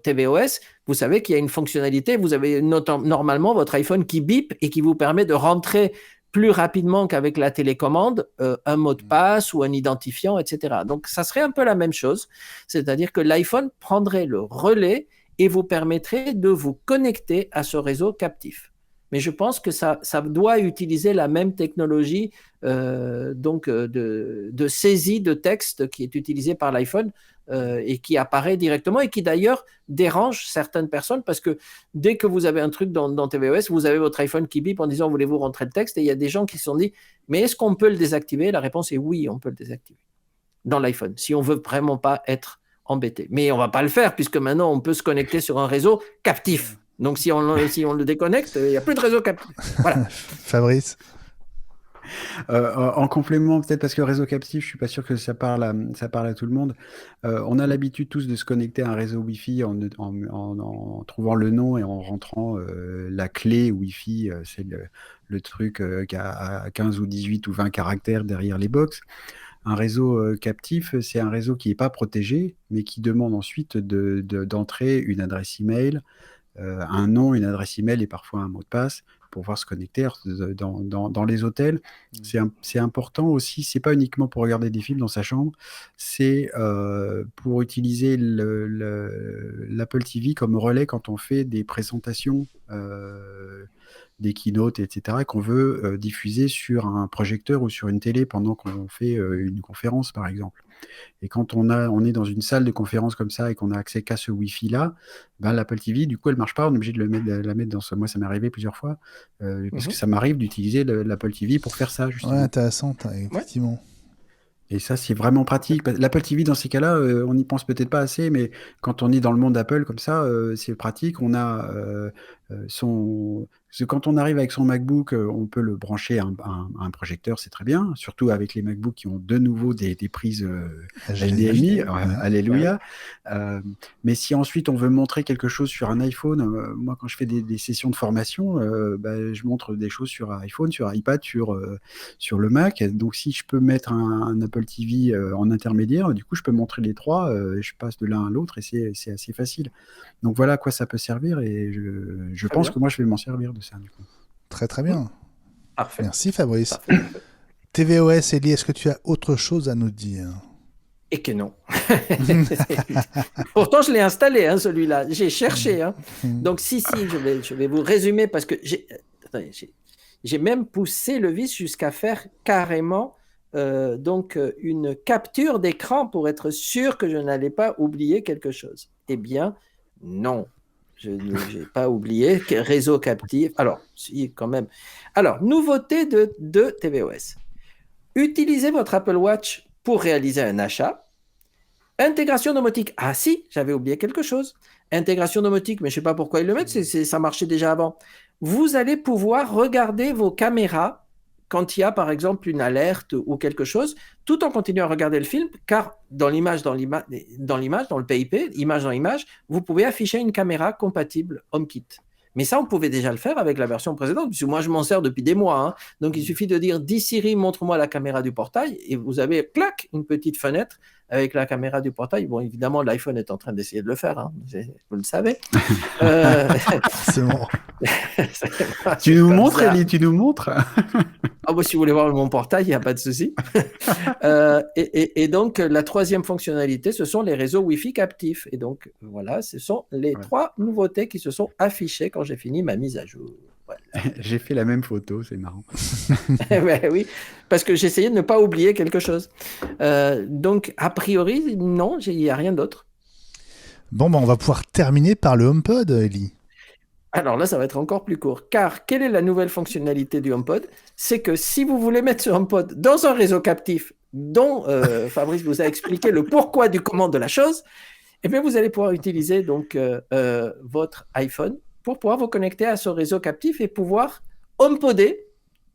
tvOS, vous savez qu'il y a une fonctionnalité. Vous avez normalement votre iPhone qui bip et qui vous permet de rentrer plus rapidement qu'avec la télécommande un mot de passe ou un identifiant, etc. Donc, ça serait un peu la même chose. C'est-à-dire que l'iPhone prendrait le relais et vous permettrait de vous connecter à ce réseau captif. Mais je pense que ça doit utiliser la même technologie de saisie de texte qui est utilisée par l'iPhone et qui apparaît directement et qui d'ailleurs dérange certaines personnes parce que dès que vous avez un truc dans tvOS, vous avez votre iPhone qui bip en disant voulez-vous rentrer le texte, et il y a des gens qui se sont dit mais est-ce qu'on peut le désactiver? La réponse est oui, on peut le désactiver dans l'iPhone si on veut vraiment pas être embêté. Mais on va pas le faire puisque maintenant on peut se connecter sur un réseau captif. Donc si on le déconnecte, il n'y a plus de réseau captif. Voilà. Fabrice? En complément, peut-être parce que réseau captif, je suis pas sûr que ça parle à tout le monde. On a l'habitude tous de se connecter à un réseau Wi-Fi en trouvant le nom et en rentrant la clé Wi-Fi. C'est le truc qui a 15 ou 18 ou 20 caractères derrière les box. Un réseau captif, c'est un réseau qui n'est pas protégé, mais qui demande ensuite d'entrer une adresse email, un nom, une adresse email et parfois un mot de passe pour pouvoir se connecter dans les hôtels. C'est important aussi, c'est pas uniquement pour regarder des films dans sa chambre, c'est pour utiliser l'Apple TV comme relais quand on fait des présentations, des keynotes, etc., et qu'on veut diffuser sur un projecteur ou sur une télé pendant qu'on fait une conférence, par exemple. Et quand on est dans une salle de conférence comme ça et qu'on a accès qu'à ce Wi-Fi-là, ben, l'Apple TV, du coup, elle ne marche pas. On est obligé de la mettre dans ce... Moi, ça m'est arrivé plusieurs fois, parce que ça m'arrive d'utiliser l'Apple TV pour faire ça, justement. Ouais, intéressant, effectivement. Ouais. Et ça, c'est vraiment pratique. L'Apple TV, dans ces cas-là, on n'y pense peut-être pas assez, mais quand on est dans le monde Apple comme ça, c'est pratique. On a quand on arrive avec son MacBook, on peut le brancher à un projecteur, c'est très bien. Surtout avec les MacBooks qui ont de nouveau des prises HDMI. Alléluia. Mais si ensuite on veut montrer quelque chose sur un iPhone, moi quand je fais des sessions de formation, je montre des choses sur iPhone, sur iPad, sur le Mac. Donc si je peux mettre un Apple TV en intermédiaire, du coup je peux montrer les trois, je passe de l'un à l'autre et c'est assez facile. Donc voilà à quoi ça peut servir et je pense que moi je vais m'en servir de ça du coup. Très très bien. Parfait. Merci Fabrice. Parfait. tvOS, Elie, est-ce que tu as autre chose à nous dire? Et que non. Pourtant, je l'ai installé, hein, celui-là. J'ai cherché. Hein. Donc, si, je vais vous résumer parce que j'ai même poussé le vice jusqu'à faire carrément une capture d'écran pour être sûr que je n'allais pas oublier quelque chose. Eh bien, non. Je n'ai pas oublié réseau captif. Alors, si, quand même. Alors, nouveauté de tvOS. Utilisez votre Apple Watch pour réaliser un achat. Intégration domotique. Ah si, j'avais oublié quelque chose. Intégration domotique, mais je ne sais pas pourquoi ils le mettent, ça marchait déjà avant. Vous allez pouvoir regarder vos caméras quand il y a par exemple une alerte ou quelque chose, tout en continuant à regarder le film, car dans l'image, dans le PIP, image dans image, vous pouvez afficher une caméra compatible HomeKit. Mais ça, on pouvait déjà le faire avec la version précédente, puisque moi, je m'en sers depuis des mois. Hein. Donc, il suffit de dire « Dis Siri, montre-moi la caméra du portail » et vous avez, clac, une petite fenêtre avec la caméra du portail. Bon, évidemment, l'iPhone est en train d'essayer de le faire, hein. Vous le savez. C'est bon. Tu nous montres, Elie, tu nous montres. Ah bah, si vous voulez voir mon portail, il n'y a pas de souci. Et donc, la troisième fonctionnalité, ce sont les réseaux Wi-Fi captifs. Et donc, voilà, ce sont les trois nouveautés qui se sont affichées quand j'ai fini ma mise à jour. Voilà. J'ai fait la même photo, c'est marrant. Ouais, oui, parce que j'essayais de ne pas oublier quelque chose. Donc, a priori, non, il n'y a rien d'autre. Bon, on va pouvoir terminer par le HomePod, Elie. Alors là, ça va être encore plus court. Car quelle est la nouvelle fonctionnalité du HomePod? C'est que si vous voulez mettre ce HomePod dans un réseau captif dont Fabrice vous a expliqué le pourquoi du comment de la chose, eh bien, vous allez pouvoir utiliser donc votre iPhone pour pouvoir vous connecter à ce réseau captif et pouvoir HomePoder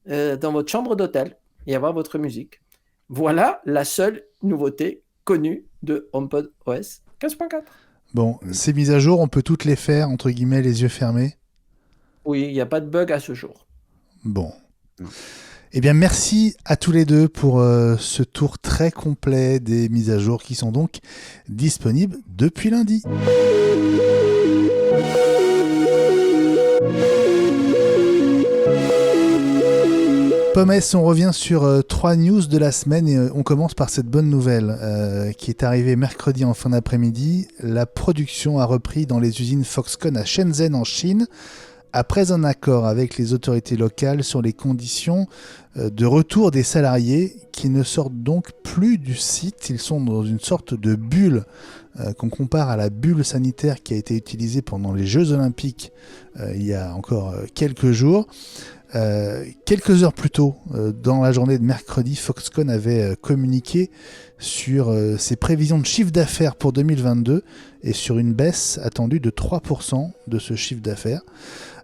dans votre chambre d'hôtel et avoir votre musique. Voilà la seule nouveauté connue de HomePod OS 15.4. Bon, ces mises à jour, on peut toutes les faire, entre guillemets, les yeux fermés. Oui, il n'y a pas de bug à ce jour. Bon. Eh bien, merci à tous les deux pour ce tour très complet des mises à jour qui sont donc disponibles depuis lundi. Pommes, on revient sur 3 news de la semaine et on commence par cette bonne nouvelle qui est arrivée mercredi en fin d'après-midi. La production a repris dans les usines Foxconn à Shenzhen en Chine après un accord avec les autorités locales sur les conditions de retour des salariés qui ne sortent donc plus du site. Ils sont dans une sorte de bulle qu'on compare à la bulle sanitaire qui a été utilisée pendant les Jeux Olympiques il y a encore quelques jours. Quelques heures plus tôt, dans la journée de mercredi, Foxconn avait communiqué sur ses prévisions de chiffre d'affaires pour 2022 et sur une baisse attendue de 3% de ce chiffre d'affaires.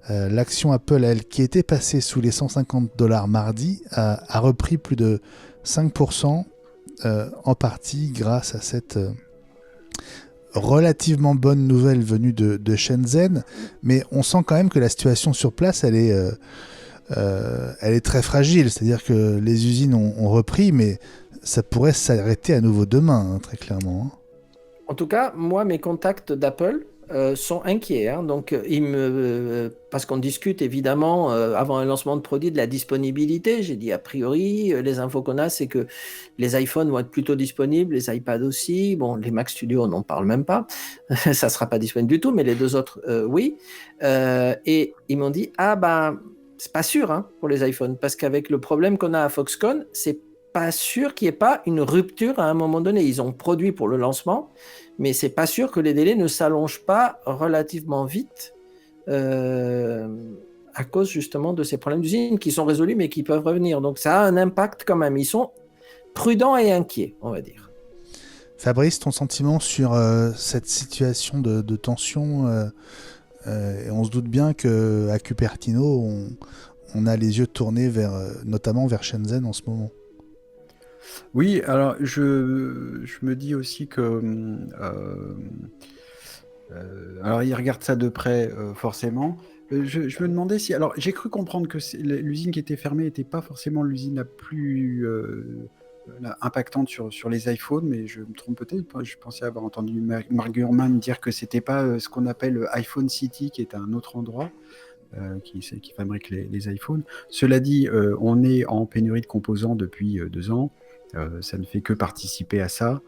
L'action Apple, elle, qui était passée sous les $150 mardi, a repris plus de 5%, en partie grâce à cette relativement bonne nouvelle venue de Shenzhen. Mais on sent quand même que la situation sur place, elle est très fragile. C'est-à-dire que les usines ont repris, mais ça pourrait s'arrêter à nouveau demain, hein, très clairement. En tout cas, moi, mes contacts d'Apple sont inquiets. Hein. Donc, parce qu'on discute évidemment avant un lancement de produit de la disponibilité. J'ai dit a priori, les infos qu'on a, c'est que les iPhones vont être plutôt disponibles, les iPads aussi. Bon, les Mac Studio, on n'en parle même pas. Ça ne sera pas disponible du tout, mais les deux autres, oui. Et ils m'ont dit, c'est pas sûr hein, pour les iPhones, parce qu'avec le problème qu'on a à Foxconn, c'est pas sûr qu'il n'y ait pas une rupture à un moment donné. Ils ont produit pour le lancement, mais c'est pas sûr que les délais ne s'allongent pas relativement vite à cause justement de ces problèmes d'usine qui sont résolus mais qui peuvent revenir. Donc ça a un impact quand même. Ils sont prudents et inquiets, on va dire. Fabrice, ton sentiment sur cette situation de tension et on se doute bien qu'à Cupertino, on a les yeux tournés notamment vers Shenzhen en ce moment. Oui, alors je me dis aussi que alors ils regardent ça de près forcément. Je me demandais si alors j'ai cru comprendre que l'usine qui était fermée n'était pas forcément l'usine la plus impactante sur les iPhones, mais je me trompe peut-être. Je pensais avoir entendu Mark Gurman dire que c'était pas ce qu'on appelle iPhone City, qui est un autre endroit. Qui fabrique les iPhones. Cela dit, on est en pénurie de composants depuis 2 ans. Ça ne fait que participer à ça.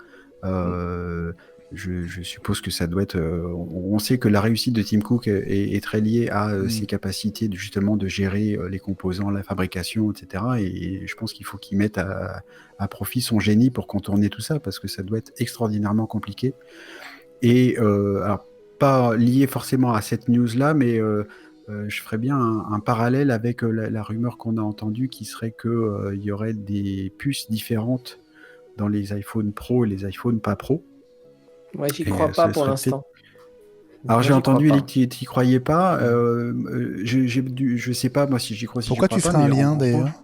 Je suppose que ça doit être... on sait que la réussite de Tim Cook est très liée à ses capacités justement de gérer les composants, la fabrication, etc. Et je pense qu'il faut qu'il mette à profit son génie pour contourner tout ça, parce que ça doit être extraordinairement compliqué. Et alors, pas lié forcément à cette news-là, mais... je ferais bien un parallèle avec la rumeur qu'on a entendue qui serait qu'il y aurait des puces différentes dans les iPhone Pro et les iPhone pas Pro. Moi, j'y crois pas pour l'instant. Alors, j'ai entendu Eli que tu n'y croyais pas. Je sais pas, moi, si j'y crois. Pourquoi tu ferais un lien, d'ailleurs ?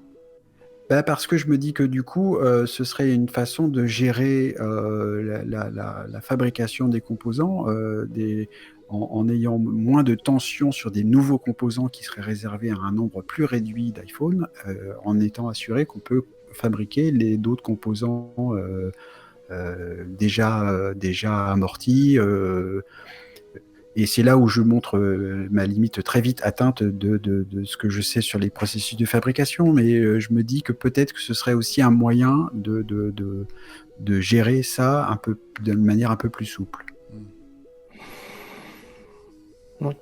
Parce que je me dis que du coup, ce serait une façon de gérer la fabrication des composants, en ayant moins de tension sur des nouveaux composants qui seraient réservés à un nombre plus réduit d'iPhone, en étant assuré qu'on peut fabriquer d'autres composants déjà amortis. Et c'est là où je montre ma limite très vite atteinte de ce que je sais sur les processus de fabrication, mais je me dis que peut-être que ce serait aussi un moyen de gérer ça de manière un peu plus souple.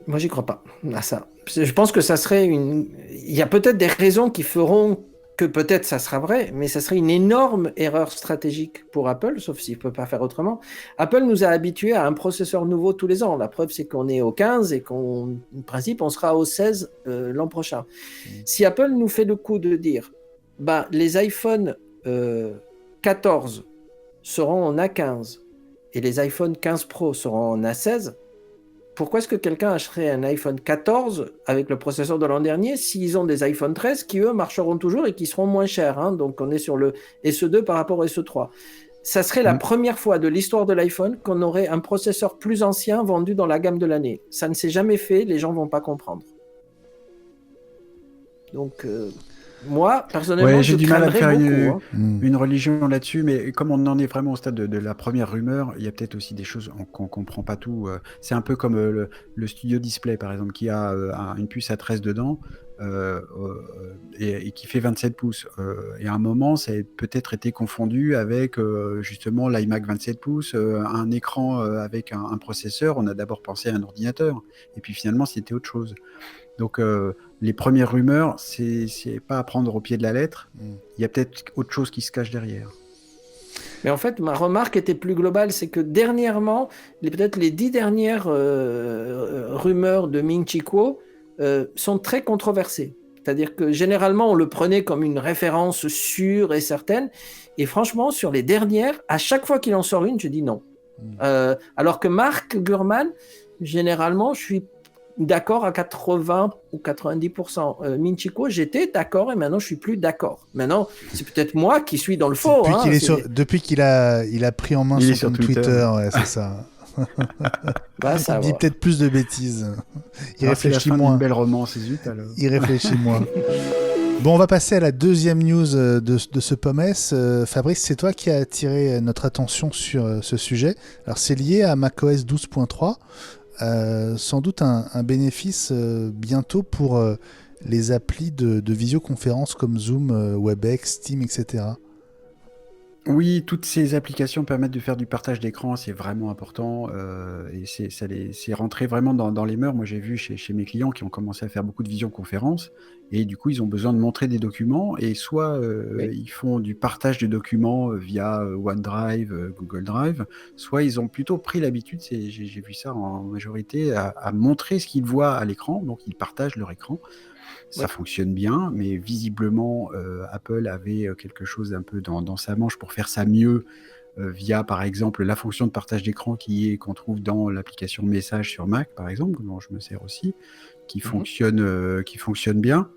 Moi, j'y crois pas à ça. Je pense que ça serait il y a peut-être des raisons qui feront que peut-être ça sera vrai, mais ça serait une énorme erreur stratégique pour Apple, sauf s'il ne peut pas faire autrement. Apple nous a habitués à un processeur nouveau tous les ans. La preuve, c'est qu'on est au 15 et qu'en principe, on sera au 16 l'an prochain. Si Apple nous fait le coup de dire les iPhone 14 seront en A15 et les iPhone 15 Pro seront en A16, pourquoi est-ce que quelqu'un achèterait un iPhone 14 avec le processeur de l'an dernier s'ils ont des iPhone 13 qui, eux, marcheront toujours et qui seront moins chers, hein. Donc, on est sur le SE2 par rapport au SE3. Ça serait la première fois de l'histoire de l'iPhone qu'on aurait un processeur plus ancien vendu dans la gamme de l'année. Ça ne s'est jamais fait, les gens ne vont pas comprendre. Donc, moi, personnellement, j'ai je du mal à faire beaucoup, une religion là-dessus, mais comme on en est vraiment au stade de la première rumeur, il y a peut-être aussi des choses qu'on ne comprend pas tout. C'est un peu comme le Studio Display, par exemple, qui a une puce A13 dedans et qui fait 27 pouces. Et à un moment, ça a peut-être été confondu avec justement l'iMac 27 pouces, un écran avec un processeur. On a d'abord pensé à un ordinateur, et puis finalement, c'était autre chose. Donc, les premières rumeurs, c'est pas à prendre au pied de la lettre. Il y a peut-être autre chose qui se cache derrière. Mais en fait, ma remarque était plus globale, c'est que dernièrement, peut-être les 10 dernières rumeurs de Ming-Chi Kuo sont très controversées. C'est-à-dire que généralement, on le prenait comme une référence sûre et certaine. Et franchement, sur les dernières, à chaque fois qu'il en sort une, je dis non. Alors que Mark Gurman, généralement, je suis d'accord à 80 ou 90%. Ming-Chi Kuo, j'étais d'accord et maintenant je suis plus d'accord. Maintenant, c'est peut-être moi qui suis dans le faux. Depuis qu'il a pris en main son compte Twitter, ouais, c'est ça. Il dit peut-être plus de bêtises. Il réfléchit moins. Une belle romance, zut, alors. Il réfléchit moins. Bon, on va passer à la deuxième news de ce POMS. Fabrice, c'est toi qui as attiré notre attention sur ce sujet. Alors, c'est lié à macOS 12.3. Sans doute un bénéfice bientôt pour les applis de visioconférence comme Zoom, WebEx, Teams, etc. Oui, toutes ces applications permettent de faire du partage d'écran, c'est vraiment important et c'est rentré vraiment dans les mœurs. Moi, j'ai vu chez mes clients qui ont commencé à faire beaucoup de visioconférences et du coup, ils ont besoin de montrer des documents et soit ils font du partage de documents via OneDrive, Google Drive, soit ils ont plutôt pris l'habitude, j'ai vu ça en majorité, à montrer ce qu'ils voient à l'écran, donc ils partagent leur écran. Ça fonctionne bien, mais visiblement, Apple avait quelque chose un peu dans sa manche pour faire ça mieux via, par exemple, la fonction de partage d'écran qu'on trouve dans l'application Message sur Mac, par exemple, dont je me sers aussi, qui fonctionne bien.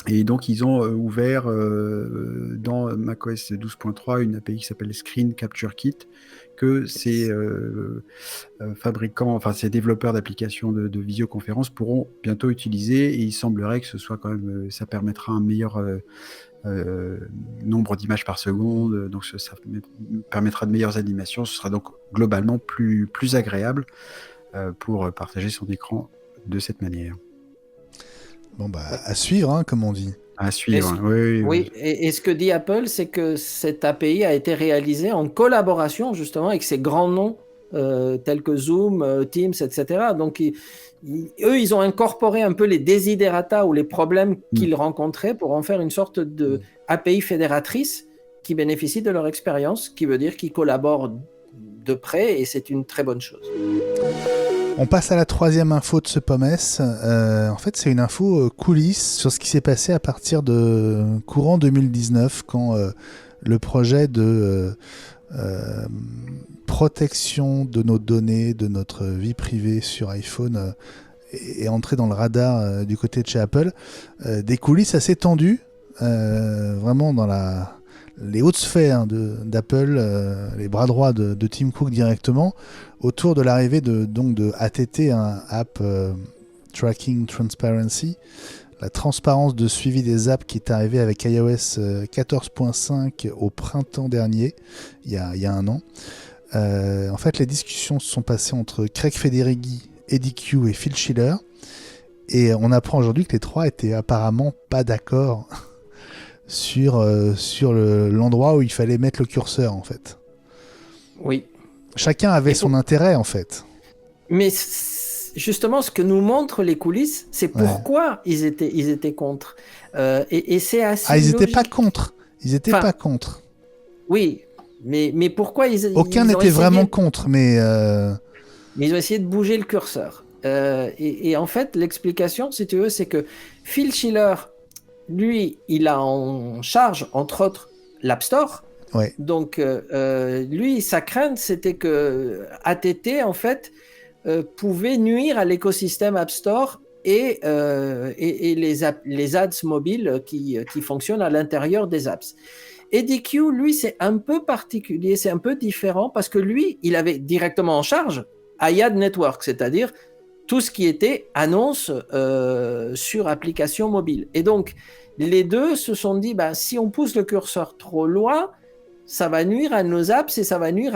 Et donc, ils ont ouvert dans macOS 12.3 une API qui s'appelle Screen Capture Kit, que ces ces développeurs d'applications de visioconférence pourront bientôt utiliser. Et il semblerait que ce soit quand même, ça permettra un meilleur nombre d'images par seconde, donc ça permettra de meilleures animations. Ce sera donc globalement plus agréable pour partager son écran de cette manière. Bon, à suivre, hein, comme on dit. À suivre, oui. Et ce que dit Apple, c'est que cette API a été réalisée en collaboration justement avec ces grands noms tels que Zoom, Teams, etc. Donc, eux, ils ont incorporé un peu les desiderata ou les problèmes qu'ils rencontraient pour en faire une sorte de API fédératrice qui bénéficie de leur expérience, qui veut dire qu'ils collaborent de près et c'est une très bonne chose. On passe à la troisième info de ce POMS. En fait, c'est une info coulisses sur ce qui s'est passé à partir de courant 2019, quand le projet de protection de nos données, de notre vie privée sur iPhone est entré dans le radar du côté de chez Apple. Des coulisses assez tendues, vraiment dans les hautes sphères d'Apple, les bras droits de Tim Cook directement, autour de l'arrivée de ATT, un App Tracking Transparency, la transparence de suivi des apps qui est arrivée avec iOS 14.5 au printemps dernier, il y a un an. En fait, les discussions se sont passées entre Craig Federighi, Eddie Q et Phil Schiller, et on apprend aujourd'hui que les trois étaient apparemment pas d'accord sur l'endroit où il fallait mettre le curseur, en fait. Oui. Chacun avait son intérêt, en fait. Mais justement ce que nous montrent les coulisses, c'est pourquoi ils étaient contre. Et c'est assez ils n'étaient logique. pas contre. Ils n'étaient pas contre. Oui, mais pourquoi Aucun n'était vraiment contre, mais ils ont essayé de bouger le curseur. Et en fait, l'explication, si tu veux, c'est que Phil Schiller, lui, il a en charge, entre autres, l'App Store. Ouais. Donc, lui, sa crainte, c'était que ATT, en fait, pouvait nuire à l'écosystème App Store et les ads mobiles qui fonctionnent à l'intérieur des apps. EDQ, lui, c'est un peu particulier, c'est un peu différent parce que lui, il avait directement en charge iAd Network, c'est-à-dire tout ce qui était annonce sur application mobile. Et donc, les deux se sont dit, si on pousse le curseur trop loin, ça va nuire à nos apps et ça va nuire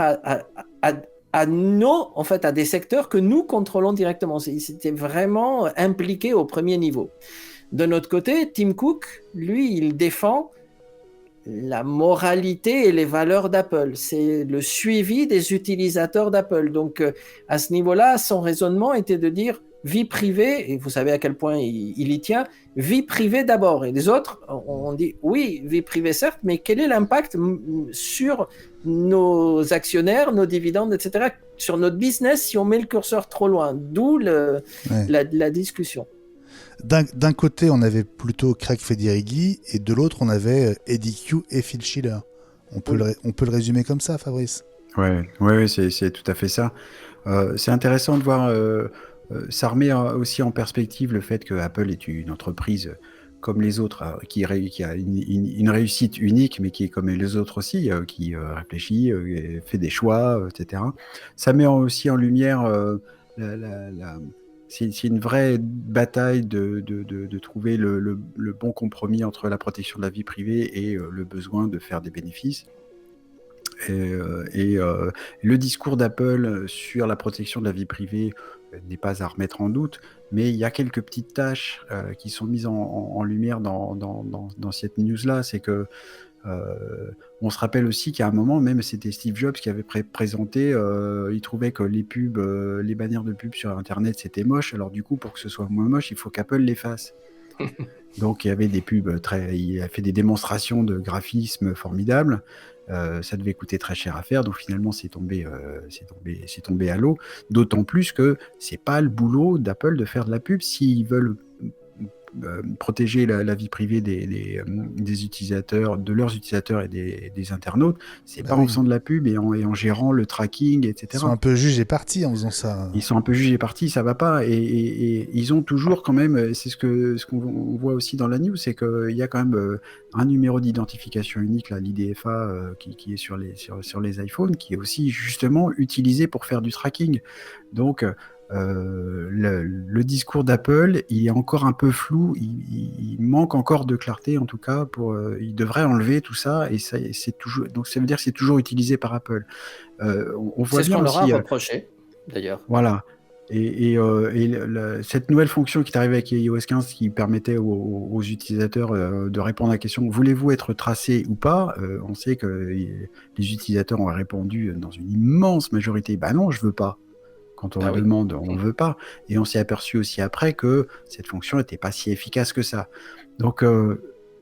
à des secteurs que nous contrôlons directement. C'était vraiment impliqué au premier niveau. De notre côté, Tim Cook, lui, il défend la moralité et les valeurs d'Apple. C'est le suivi des utilisateurs d'Apple. Donc, à ce niveau-là, son raisonnement était de dire vie privée, et vous savez à quel point il y tient, vie privée d'abord. Et les autres, on dit oui, vie privée certes, mais quel est l'impact sur nos actionnaires, nos dividendes, etc., sur notre business si on met le curseur trop loin? D'où la discussion. D'un côté, on avait plutôt Craig Federighi, et de l'autre, on avait EDQ et Phil Schiller. On peut le résumer comme ça, Fabrice? Ouais, c'est tout à fait ça. C'est intéressant de voir, ça remet aussi en perspective le fait que Apple est une entreprise comme les autres, qui a une réussite unique, mais qui est comme les autres aussi, qui réfléchit, fait des choix, etc. Ça met aussi en lumière c'est une vraie bataille de trouver le bon compromis entre la protection de la vie privée et le besoin de faire des bénéfices. Et le discours d'Apple sur la protection de la vie privée n'est pas à remettre en doute, mais il y a quelques petites tâches qui sont mises en lumière dans cette news-là. C'est que on se rappelle aussi qu'à un moment, même c'était Steve Jobs qui avait présenté, il trouvait que les pubs, les bannières de pubs sur Internet, c'était moche. Alors du coup, pour que ce soit moins moche, il faut qu'Apple les fasse. Donc il y avait des pubs il a fait des démonstrations de graphisme formidables. Ça devait coûter très cher à faire, donc finalement c'est tombé à l'eau. D'autant plus que c'est pas le boulot d'Apple de faire de la pub s'ils veulent protéger la vie privée des utilisateurs, de leurs utilisateurs et des internautes. C'est pas en faisant de la pub et en gérant le tracking, etc. Ils sont un peu jugés partis en faisant ça. Ils sont un peu jugés partis, ça va pas. Et ils ont toujours quand même, c'est ce qu'on voit aussi dans la news, c'est qu'il y a quand même un numéro d'identification unique, là, l'IDFA, qui est sur les iPhones, qui est aussi justement utilisé pour faire du tracking. Donc, le discours d'Apple, il est encore un peu flou, il manque encore de clarté en tout cas. Il devrait enlever tout ça, et c'est toujours, donc ça veut dire que c'est toujours utilisé par Apple. On voit c'est bien ce qu'on leur a aussi, reproché d'ailleurs. Voilà. Et cette nouvelle fonction qui est arrivée avec iOS 15 qui permettait aux utilisateurs de répondre à la question « Voulez-vous être tracé ou pas ?» On sait que les utilisateurs ont répondu dans une immense majorité « Bah non, je veux pas ». Quand on demande, on ne veut pas. Et on s'est aperçu aussi après que cette fonction n'était pas si efficace que ça. Donc,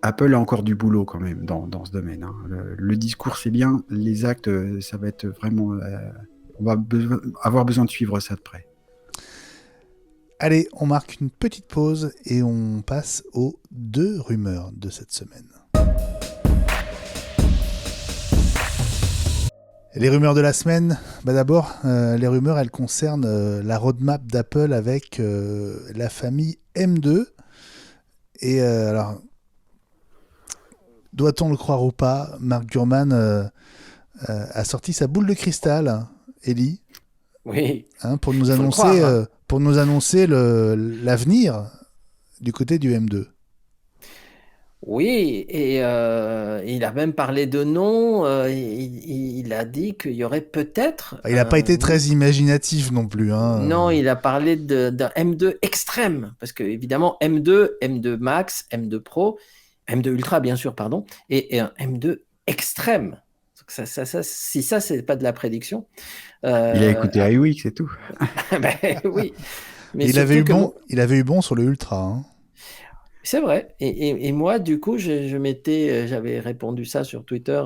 Apple a encore du boulot quand même dans ce domaine. Hein. Le discours, c'est bien. Les actes, ça va être vraiment... on va avoir besoin de suivre ça de près. Allez, on marque une petite pause et on passe aux 2 rumeurs de cette semaine. Les rumeurs de la semaine, d'abord, les rumeurs, elles concernent la roadmap d'Apple avec la famille M2. Et alors, doit-on le croire ou pas, Mark Gurman a sorti sa boule de cristal, Ellie. Oui. Pour nous annoncer l'avenir du côté du M2. Oui, et il a même parlé de nom, il a dit qu'il y aurait peut-être... Il n'a pas été très imaginatif non plus. Non, il a parlé d'un M2 extrême, parce que évidemment M2, M2 Max, M2 Pro, M2 Ultra bien sûr, pardon, et un M2 extrême. Si ça, c'est pas de la prédiction... il a écouté iWeek, c'est tout. Oui. Mais Il avait surtout eu que bon, il avait eu bon sur le Ultra. Hein. c'est vrai. Et moi, du coup, j'avais répondu ça sur Twitter.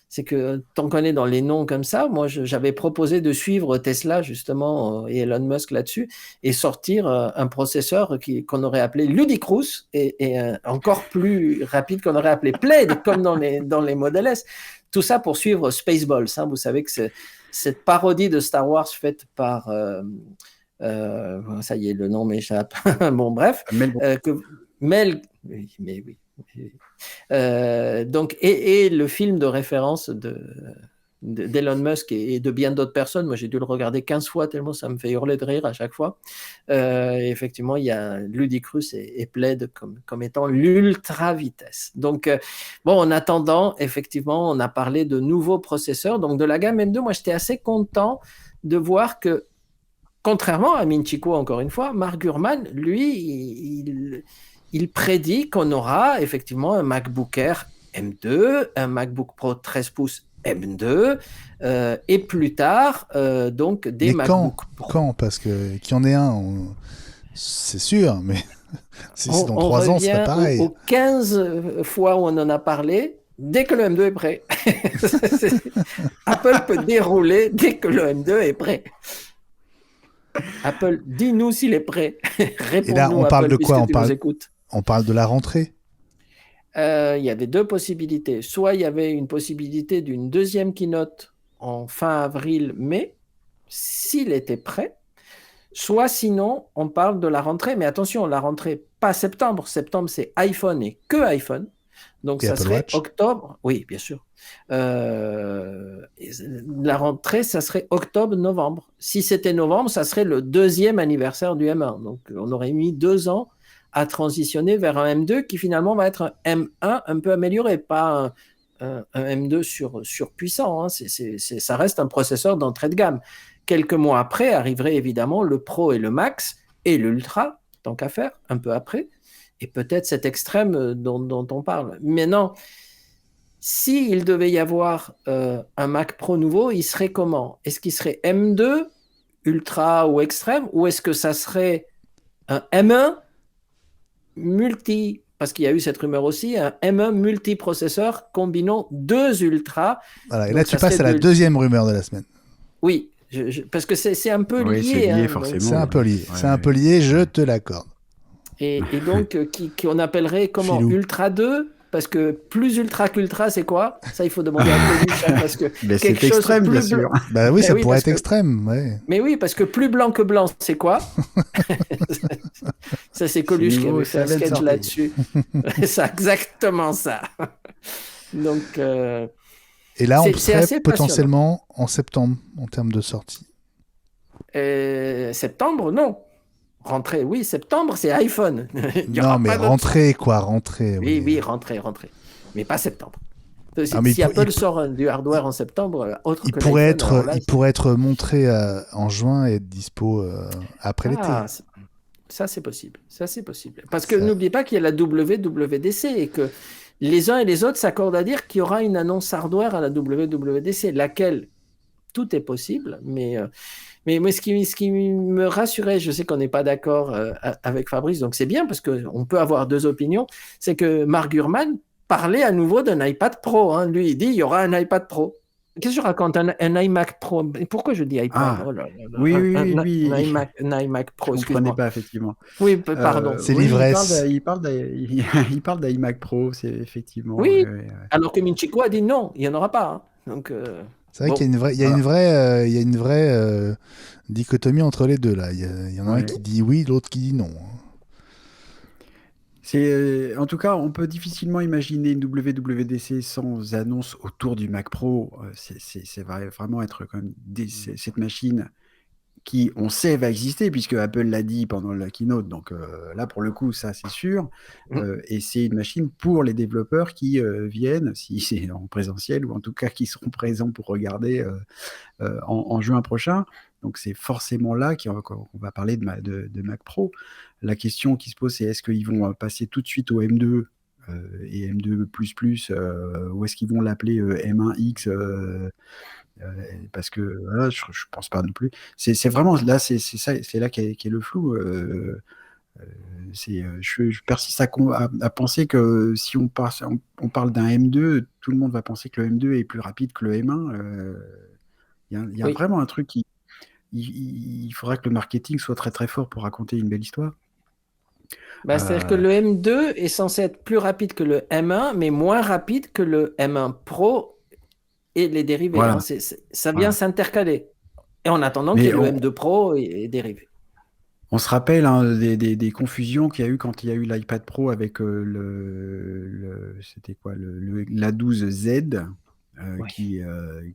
C'est que tant qu'on est dans les noms comme ça, moi, j'avais proposé de suivre Tesla, justement, et Elon Musk là-dessus, et sortir un processeur qu'on aurait appelé Ludicrous et encore plus rapide qu'on aurait appelé Plaid, comme dans les Model S. Tout ça pour suivre Spaceballs. Hein. Vous savez que c'est cette parodie de Star Wars faite par... ça y est, le nom m'échappe. Bon, bref. Mel Mel, oui, mais oui. Donc, et le film de référence d'Elon Musk et de bien d'autres personnes, moi j'ai dû le regarder 15 fois tellement ça me fait hurler de rire à chaque fois. Et effectivement, il y a Ludicrous et Plaid comme étant l'ultra vitesse. Donc, bon, en attendant, effectivement, on a parlé de nouveaux processeurs. Donc, de la gamme M2, moi j'étais assez content de voir que, contrairement à Minchico, encore une fois, Mark Gurman, lui, il prédit qu'on aura effectivement un MacBook Air M2, un MacBook Pro 13 pouces M2, et plus tard, donc des Mais MacBook Pro. Quand Parce que qu'il y en ait un, c'est sûr, mais si c'est dans On 3 ans, c'est pas revient pareil. aux 15 fois où on en a parlé, dès que le M2 est prêt. Apple peut dérouler dès que le M2 est prêt. Apple, dis-nous s'il est prêt. Réponds-nous, Et là, on parle Apple, de quoi? puisque tu nous écoutes. On parle de la rentrée. Il y avait deux possibilités. Soit il y avait une possibilité d'une deuxième keynote en fin avril-mai, s'il était prêt. Soit sinon, on parle de la rentrée. Mais attention, la rentrée, pas septembre. Septembre, c'est iPhone et que iPhone. Donc Et ça Apple serait Watch. octobre. Oui, bien sûr. La rentrée, ça serait octobre-novembre. Si c'était novembre, ça serait le deuxième anniversaire du M1. Donc on aurait mis 2 ans à transitionner vers un M2 qui finalement va être un M1 un peu amélioré, pas un M2 surpuissant. Hein. Ça reste un processeur d'entrée de gamme. Quelques mois après arriverait évidemment le Pro et le Max et l'Ultra, tant qu'à faire, un peu après, et peut-être cet extrême dont on parle. Mais non, s'il devait y avoir un Mac Pro nouveau, il serait comment? Est-ce qu'il serait M2, Ultra ou extrême, ou est-ce que ça serait un M1 parce qu'il y a eu cette rumeur aussi, un M1 multiprocesseur combinant 2 Ultra. Voilà. Et Donc, là, tu passes à la deuxième rumeur de la semaine. Oui, parce que c'est un peu lié. Oui, c'est lié, hein, forcément. C'est un peu lié. Ouais, c'est un peu lié, je te l'accorde. Et donc, qu'on appellerait comment? Filou. Ultra 2? Parce que plus ultra qu'ultra, c'est quoi? Ça, il faut demander à Coluche, hein, parce que Mais c'est quelque chose extrême, bien plus sûr. Bah oui, Eh ça oui, pourrait parce être extrême. Ouais. Mais oui, parce que plus blanc que blanc, c'est quoi? Ça, c'est Coluche qui nouveau, avait fait un ça vient de sketch sortir. là-dessus. C'est exactement ça. Donc, Et là, on c'est serait assez potentiellement en septembre en termes de sortie. septembre, non. Rentrée, oui, septembre, c'est iPhone. Il y aura Non, mais pas d'autre- rentrée, quoi, rentrée. Oui, rentrée. Mais pas septembre. Si, Ah, mais si Apple sort du hardware en septembre, autre il que pourrait l'iPhone, alors là, il pourrait être montré en juin et être dispo après l'été. Ça, c'est possible. Ça, c'est possible. Parce que Ça- n'oublie pas qu'il y a la WWDC et que les uns et les autres s'accordent à dire qu'il y aura une annonce hardware à la WWDC, laquelle tout est possible, mais ce qui me rassurait, je sais qu'on n'est pas d'accord avec Fabrice, donc c'est bien parce qu'on peut avoir deux opinions, c'est que Mark Gurman parlait à nouveau d'un iPad Pro. Hein. Lui, il dit il y aura un iPad Pro. Qu'est-ce que je raconte? Un iMac Pro. Pourquoi je dis iPad? Ah, Oh là là là. oui, Un iMac je Pro, comprenais excuse-moi. pas, effectivement. Oui, pardon. C'est Oui, l'ivresse. il parle d'iMac Pro, c'est effectivement. Oui, ouais. alors que Minchico a dit non, il n'y en aura pas. Hein. Donc, C'est vrai bon, qu'il y a une vraie, voilà. il y a une vraie dichotomie entre les deux là. Il y en a un Ouais. qui dit oui, l'autre qui dit non. En tout cas, on peut difficilement imaginer une WWDC sans annonce autour du Mac Pro. C'est vraiment être comme cette machine qui, on sait, va exister, puisque Apple l'a dit pendant la keynote. Donc là, pour le coup, ça, c'est sûr. Et c'est une machine pour les développeurs qui viennent, si c'est en présentiel, ou en tout cas qui seront présents pour regarder en juin prochain. Donc c'est forcément là qu'on va parler de Mac Pro. La question qui se pose, c'est est-ce qu'ils vont passer tout de suite au M2 et M2++, ou est-ce qu'ils vont l'appeler M1X Parce que voilà, je pense pas non plus. C'est vraiment là, c'est ça, c'est là qu'est le flou. Je persiste à penser que si on parle d'un M2, tout le monde va penser que le M2 est plus rapide que le M1. Il y a Oui. vraiment un truc il faudra que le marketing soit très très fort pour raconter une belle histoire. Bah, c'est-à-dire que Euh, le M2 est censé être plus rapide que le M1, mais moins rapide que le M1 Pro et les dérivés, voilà, hein. Ça vient voilà. s'intercaler. Et en attendant qu'il y ait Mais le M2 Pro et dérivés. on se rappelle hein, des confusions qu'il y a eu quand il y a eu l'iPad Pro avec c'était quoi, l'A12Z Oui.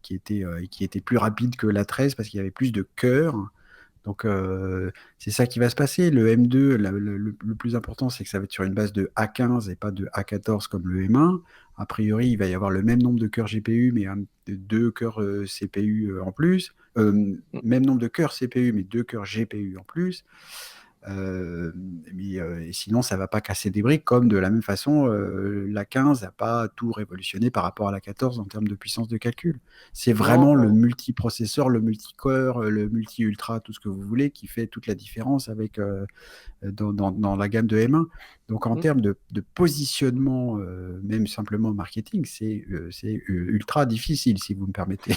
qui était plus rapide que l'A13 parce qu'il y avait plus de cœur. Donc, c'est ça qui va se passer. Le M2, le plus important, c'est que ça va être sur une base de A15 et pas de A14 comme le M1. A priori, il va y avoir le même nombre de cœurs GPU, mais deux cœurs CPU en plus. Même nombre de cœurs CPU, mais deux cœurs GPU en plus. Euh, et sinon, ça va pas casser des briques, comme de la même façon, la 15 n'a pas tout révolutionné par rapport à la 14 en termes de puissance de calcul. C'est vraiment le Non. multiprocesseur, le multicore, le multi-ultra, tout ce que vous voulez, qui fait toute la différence dans la gamme de M1. Donc en termes de positionnement, même simplement marketing, c'est ultra difficile, si vous me permettez.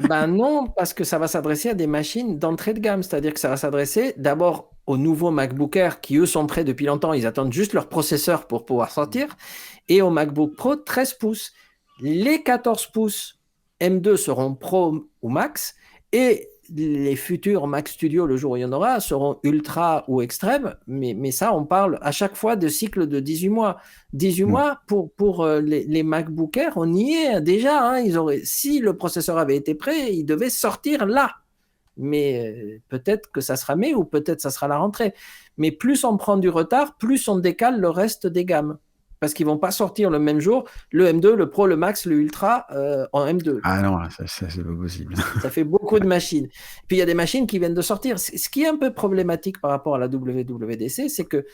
Ben non, parce que ça va s'adresser à des machines d'entrée de gamme. C'est-à-dire que ça va s'adresser d'abord aux nouveaux MacBook Air qui, eux, sont prêts depuis longtemps. Ils attendent juste leur processeur pour pouvoir sortir. Et aux MacBook Pro 13 pouces. Les 14 pouces M2 seront Pro ou Max. Et les futurs Mac Studio, le jour où il y en aura, seront Ultra ou Extrême. Mais ça, on parle à chaque fois de cycle de 18 mois. 18 Mm. mois pour les MacBook Air, on y est déjà. Hein. Si le processeur avait été prêt, il devait sortir là. Mais peut-être que ça sera mai ou peut-être ça sera la rentrée. Mais plus on prend du retard, plus on décale le reste des gammes. Parce qu'ils ne vont pas sortir le même jour le M2, le Pro, le Max, le Ultra en M2. Ah non, ça c'est pas possible. Ça fait beaucoup de machines. Puis il y a des machines qui viennent de sortir. Ce qui est un peu problématique par rapport à la WWDC, c'est que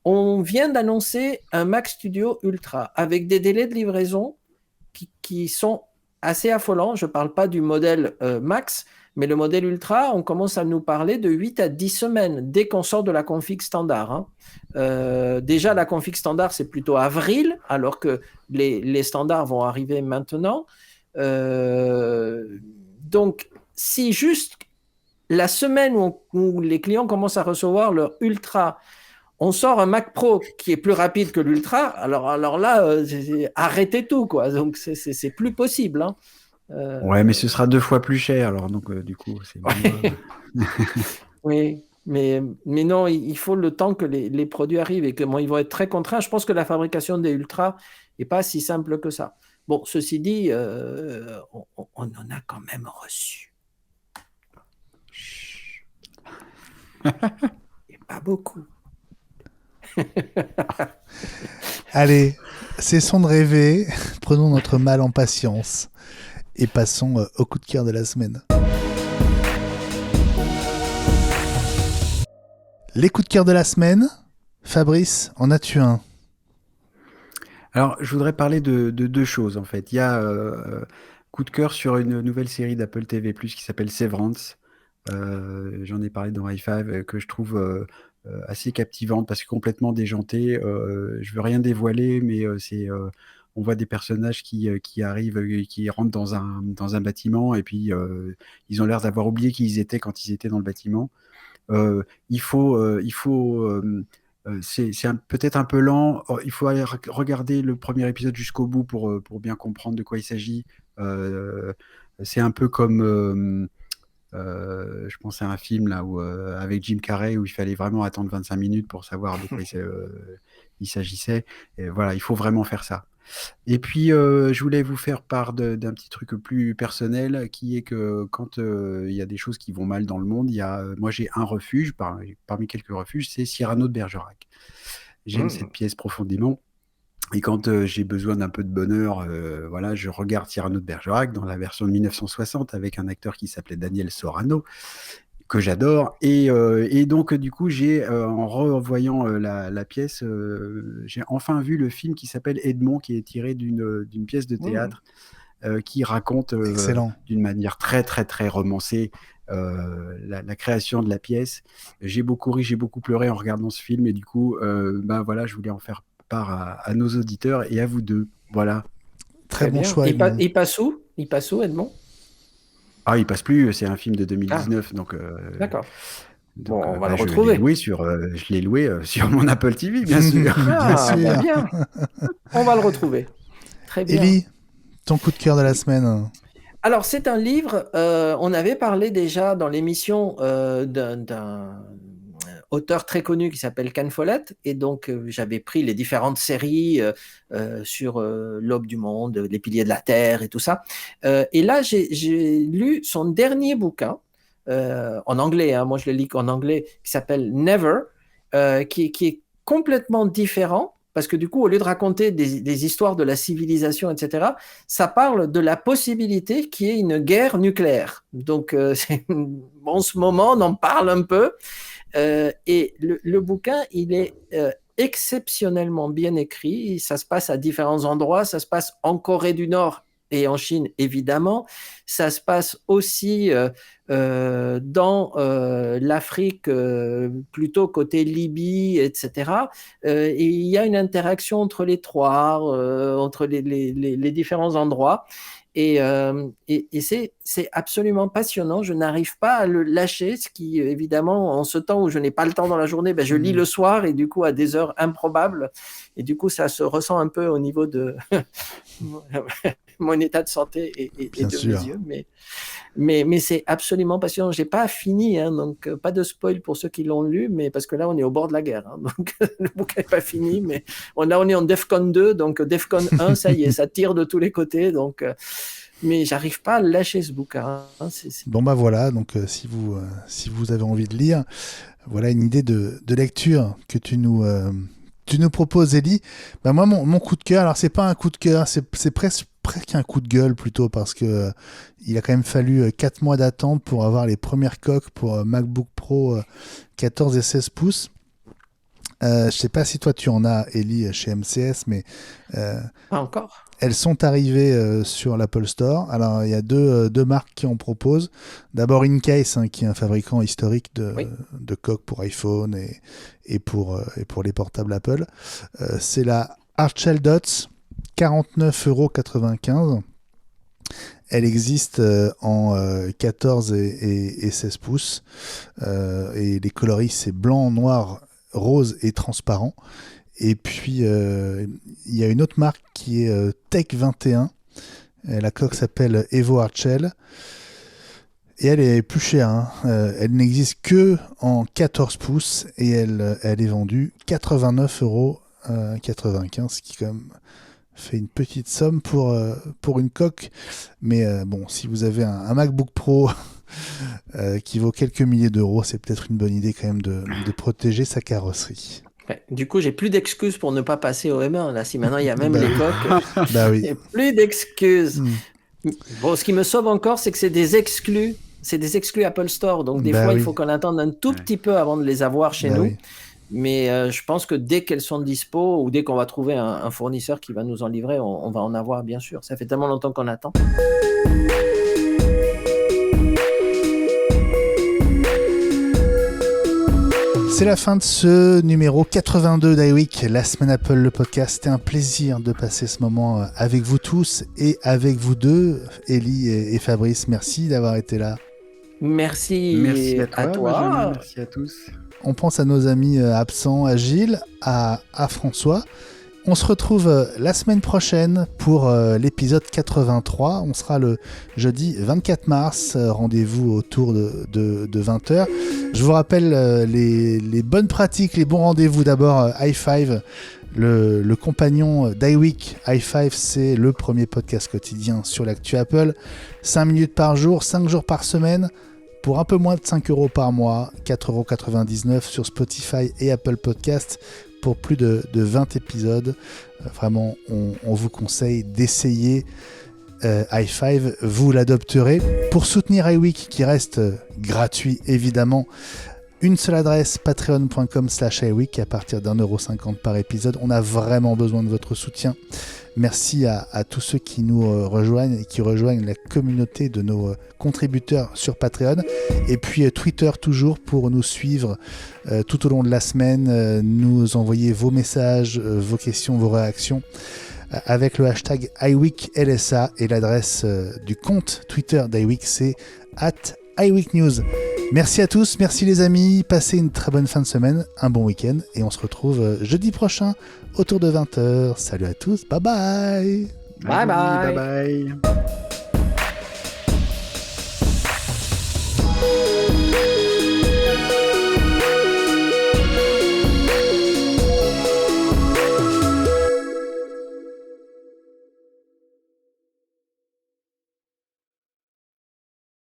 on vient d'annoncer un Mac Studio Ultra avec des délais de livraison qui sont assez affolants. Je ne parle pas du modèle Max, mais le modèle Ultra, on commence à nous parler de 8 à 10 semaines dès qu'on sort de la config standard. Hein. Déjà, la config standard, c'est plutôt avril, alors que les standards vont arriver maintenant. Donc, si juste la semaine où les clients commencent à recevoir leur Ultra, on sort un Mac Pro qui est plus rapide que l'Ultra, alors là, arrêtez tout, quoi. Donc, c'est plus possible. Hein. Ouais, mais ce sera 2 fois plus cher, alors donc du coup, c'est moins grave. Oui, mais non, il faut le temps que les produits arrivent et que ils vont être très contraints. Je pense que la fabrication des Ultra n'est pas si simple que ça. Bon, ceci dit, on en a quand même reçu. Et pas beaucoup. Allez, cessons de rêver, prenons notre mal en patience et passons au coup de cœur de la semaine. Les coups de cœur de la semaine, Fabrice, en as-tu un? Alors, je voudrais parler de deux choses en fait. Il y a coup de cœur sur une nouvelle série d'Apple TV+ qui s'appelle Severance. J'en ai parlé dans i5 que je trouve assez captivante parce que complètement déjantée. Je veux rien dévoiler, mais on voit des personnages qui arrivent, qui rentrent dans un bâtiment et puis ils ont l'air d'avoir oublié qui ils étaient quand ils étaient dans le bâtiment. C'est peut-être un peu lent. Il faut aller regarder le premier épisode jusqu'au bout pour bien comprendre de quoi il s'agit. C'est un peu comme, je pense à un film là avec Jim Carrey où il fallait vraiment attendre 25 minutes pour savoir de quoi il s'agissait. Et voilà, il faut vraiment faire ça. Et puis, je voulais vous faire part d'un petit truc plus personnel, qui est que quand il y a des choses qui vont mal dans le monde, moi j'ai un refuge, parmi quelques refuges, c'est Cyrano de Bergerac. J'aime cette pièce profondément. Et quand j'ai besoin d'un peu de bonheur, voilà, je regarde Cyrano de Bergerac dans la version de 1960 avec un acteur qui s'appelait Daniel Sorano, que j'adore. Et donc, du coup, en revoyant la pièce, j'ai enfin vu le film qui s'appelle Edmond, qui est tiré d'une pièce de théâtre qui raconte d'une manière très très très romancée la création de la pièce. J'ai beaucoup ri, j'ai beaucoup pleuré en regardant ce film, et du coup, voilà, je voulais en faire part à nos auditeurs et à vous deux. Voilà. Très bon choix. Il passe où, Edmond? Ah, il passe plus, c'est un film de 2019, donc... D'accord. Donc, on va le retrouver. Je l'ai loué sur mon Apple TV, bien sûr. Bien sûr. Bien. On va le retrouver. Très bien. Élie, ton coup de cœur de la semaine? Alors, c'est un livre, on avait parlé déjà dans l'émission d'un auteur très connu qui s'appelle Ken Follett, et donc j'avais pris les différentes séries sur l'aube du monde, les piliers de la terre et tout ça. Et là, j'ai lu son dernier bouquin, en anglais, moi je le lis en anglais, qui s'appelle Never, qui est complètement différent. Parce que du coup, au lieu de raconter des histoires de la civilisation, etc., ça parle de la possibilité qu'il y ait une guerre nucléaire. Donc, en ce moment, on en parle un peu. Et le bouquin, il est exceptionnellement bien écrit. Ça se passe à différents endroits. Ça se passe en Corée du Nord et en Chine, évidemment. Ça se passe aussi dans l'Afrique, plutôt côté Libye, etc. Et il y a une interaction entre les trois, entre les différents endroits. Et c'est absolument passionnant. Je n'arrive pas à le lâcher, ce qui, évidemment, en ce temps où je n'ai pas le temps dans la journée, je lis le soir, et du coup à des heures improbables. Et du coup, ça se ressent un peu au niveau de mon état de santé et de mes yeux. Mais c'est absolument passionnant. J'ai pas fini, donc pas de spoil pour ceux qui l'ont lu, mais parce que là, on est au bord de la guerre. Donc le bouquin n'est pas fini, mais là, on est en Defcon 2, donc Defcon 1, ça y est, ça tire de tous les côtés. Donc, mais j'arrive pas à lâcher ce bouquin. Bon, voilà, donc si vous avez envie de lire, voilà une idée de lecture que tu nous proposes, Élie. Moi, mon coup de cœur, alors c'est pas un coup de cœur, c'est presque un coup de gueule plutôt, parce que il a quand même fallu 4 mois d'attente pour avoir les premières coques pour MacBook Pro 14 et 16 pouces. Je sais pas si toi tu en as, Élie, chez MCS, mais pas encore. Elles sont arrivées sur l'Apple Store. Alors il y a deux marques qui en proposent. D'abord Incase, qui est un fabricant historique de coques pour iPhone et pour les portables Apple. C'est la Hardshell Dots, 49,95 €. Elle existe en 14 et 16 pouces. Et les coloris, c'est blanc, noir, rose et transparent. Et puis, il y a une autre marque qui est Tech 21. La coque s'appelle Evo Hardshell. Et elle est plus chère. Elle n'existe que en 14 pouces. Et elle est vendue 89,95 €, ce qui quand même fait une petite somme pour une coque. Mais si vous avez un MacBook Pro qui vaut quelques milliers d'euros, c'est peut-être une bonne idée quand même de protéger sa carrosserie. Ouais, du coup, j'ai plus d'excuses pour ne pas passer au M1. Là, si maintenant il y a même les coques, oui. il n'y a plus d'excuses. Bon, ce qui me sauve encore, c'est que c'est des exclus. C'est des exclus Apple Store. Donc, des fois, il faut qu'on attende un tout petit peu avant de les avoir chez nous. Oui. Mais je pense que dès qu'elles sont dispo, ou dès qu'on va trouver un fournisseur qui va nous en livrer, on va en avoir, bien sûr. Ça fait tellement longtemps qu'on attend. C'est la fin de ce numéro 82 d'iWeek, la semaine Apple, le podcast. C'était un plaisir de passer ce moment avec vous tous et avec vous deux, Élie et Fabrice. Merci d'avoir été là. Merci à toi. Merci à tous. On pense à nos amis absents, à Gilles, à François. On se retrouve la semaine prochaine pour l'épisode 83. On sera le jeudi 24 mars. Rendez-vous autour de 20h. Je vous rappelle les bonnes pratiques, les bons rendez-vous. D'abord, i5, le compagnon d'iWeek. i5, c'est le premier podcast quotidien sur l'actu Apple. 5 minutes par jour, 5 jours par semaine. Pour un peu moins de 5 € par mois, 4,99 € sur Spotify et Apple Podcast pour plus de 20 épisodes. Vraiment, on vous conseille d'essayer i5, vous l'adopterez. Pour soutenir iWeek, qui reste gratuit évidemment, Une seule adresse, patreon.com/iWeek, à partir d'1,50€ par épisode. On a vraiment besoin de votre soutien. Merci à tous ceux qui nous rejoignent et qui rejoignent la communauté de nos contributeurs sur Patreon. Et puis Twitter toujours pour nous suivre tout au long de la semaine, nous envoyer vos messages, vos questions, vos réactions avec le hashtag iWeekLSA et l'adresse du compte Twitter d'iWeek, c'est @iWeekNews. Merci à tous, merci les amis, passez une très bonne fin de semaine, un bon week-end et on se retrouve jeudi prochain autour de 20h. Salut à tous, bye bye. Bye bye. Bye bye.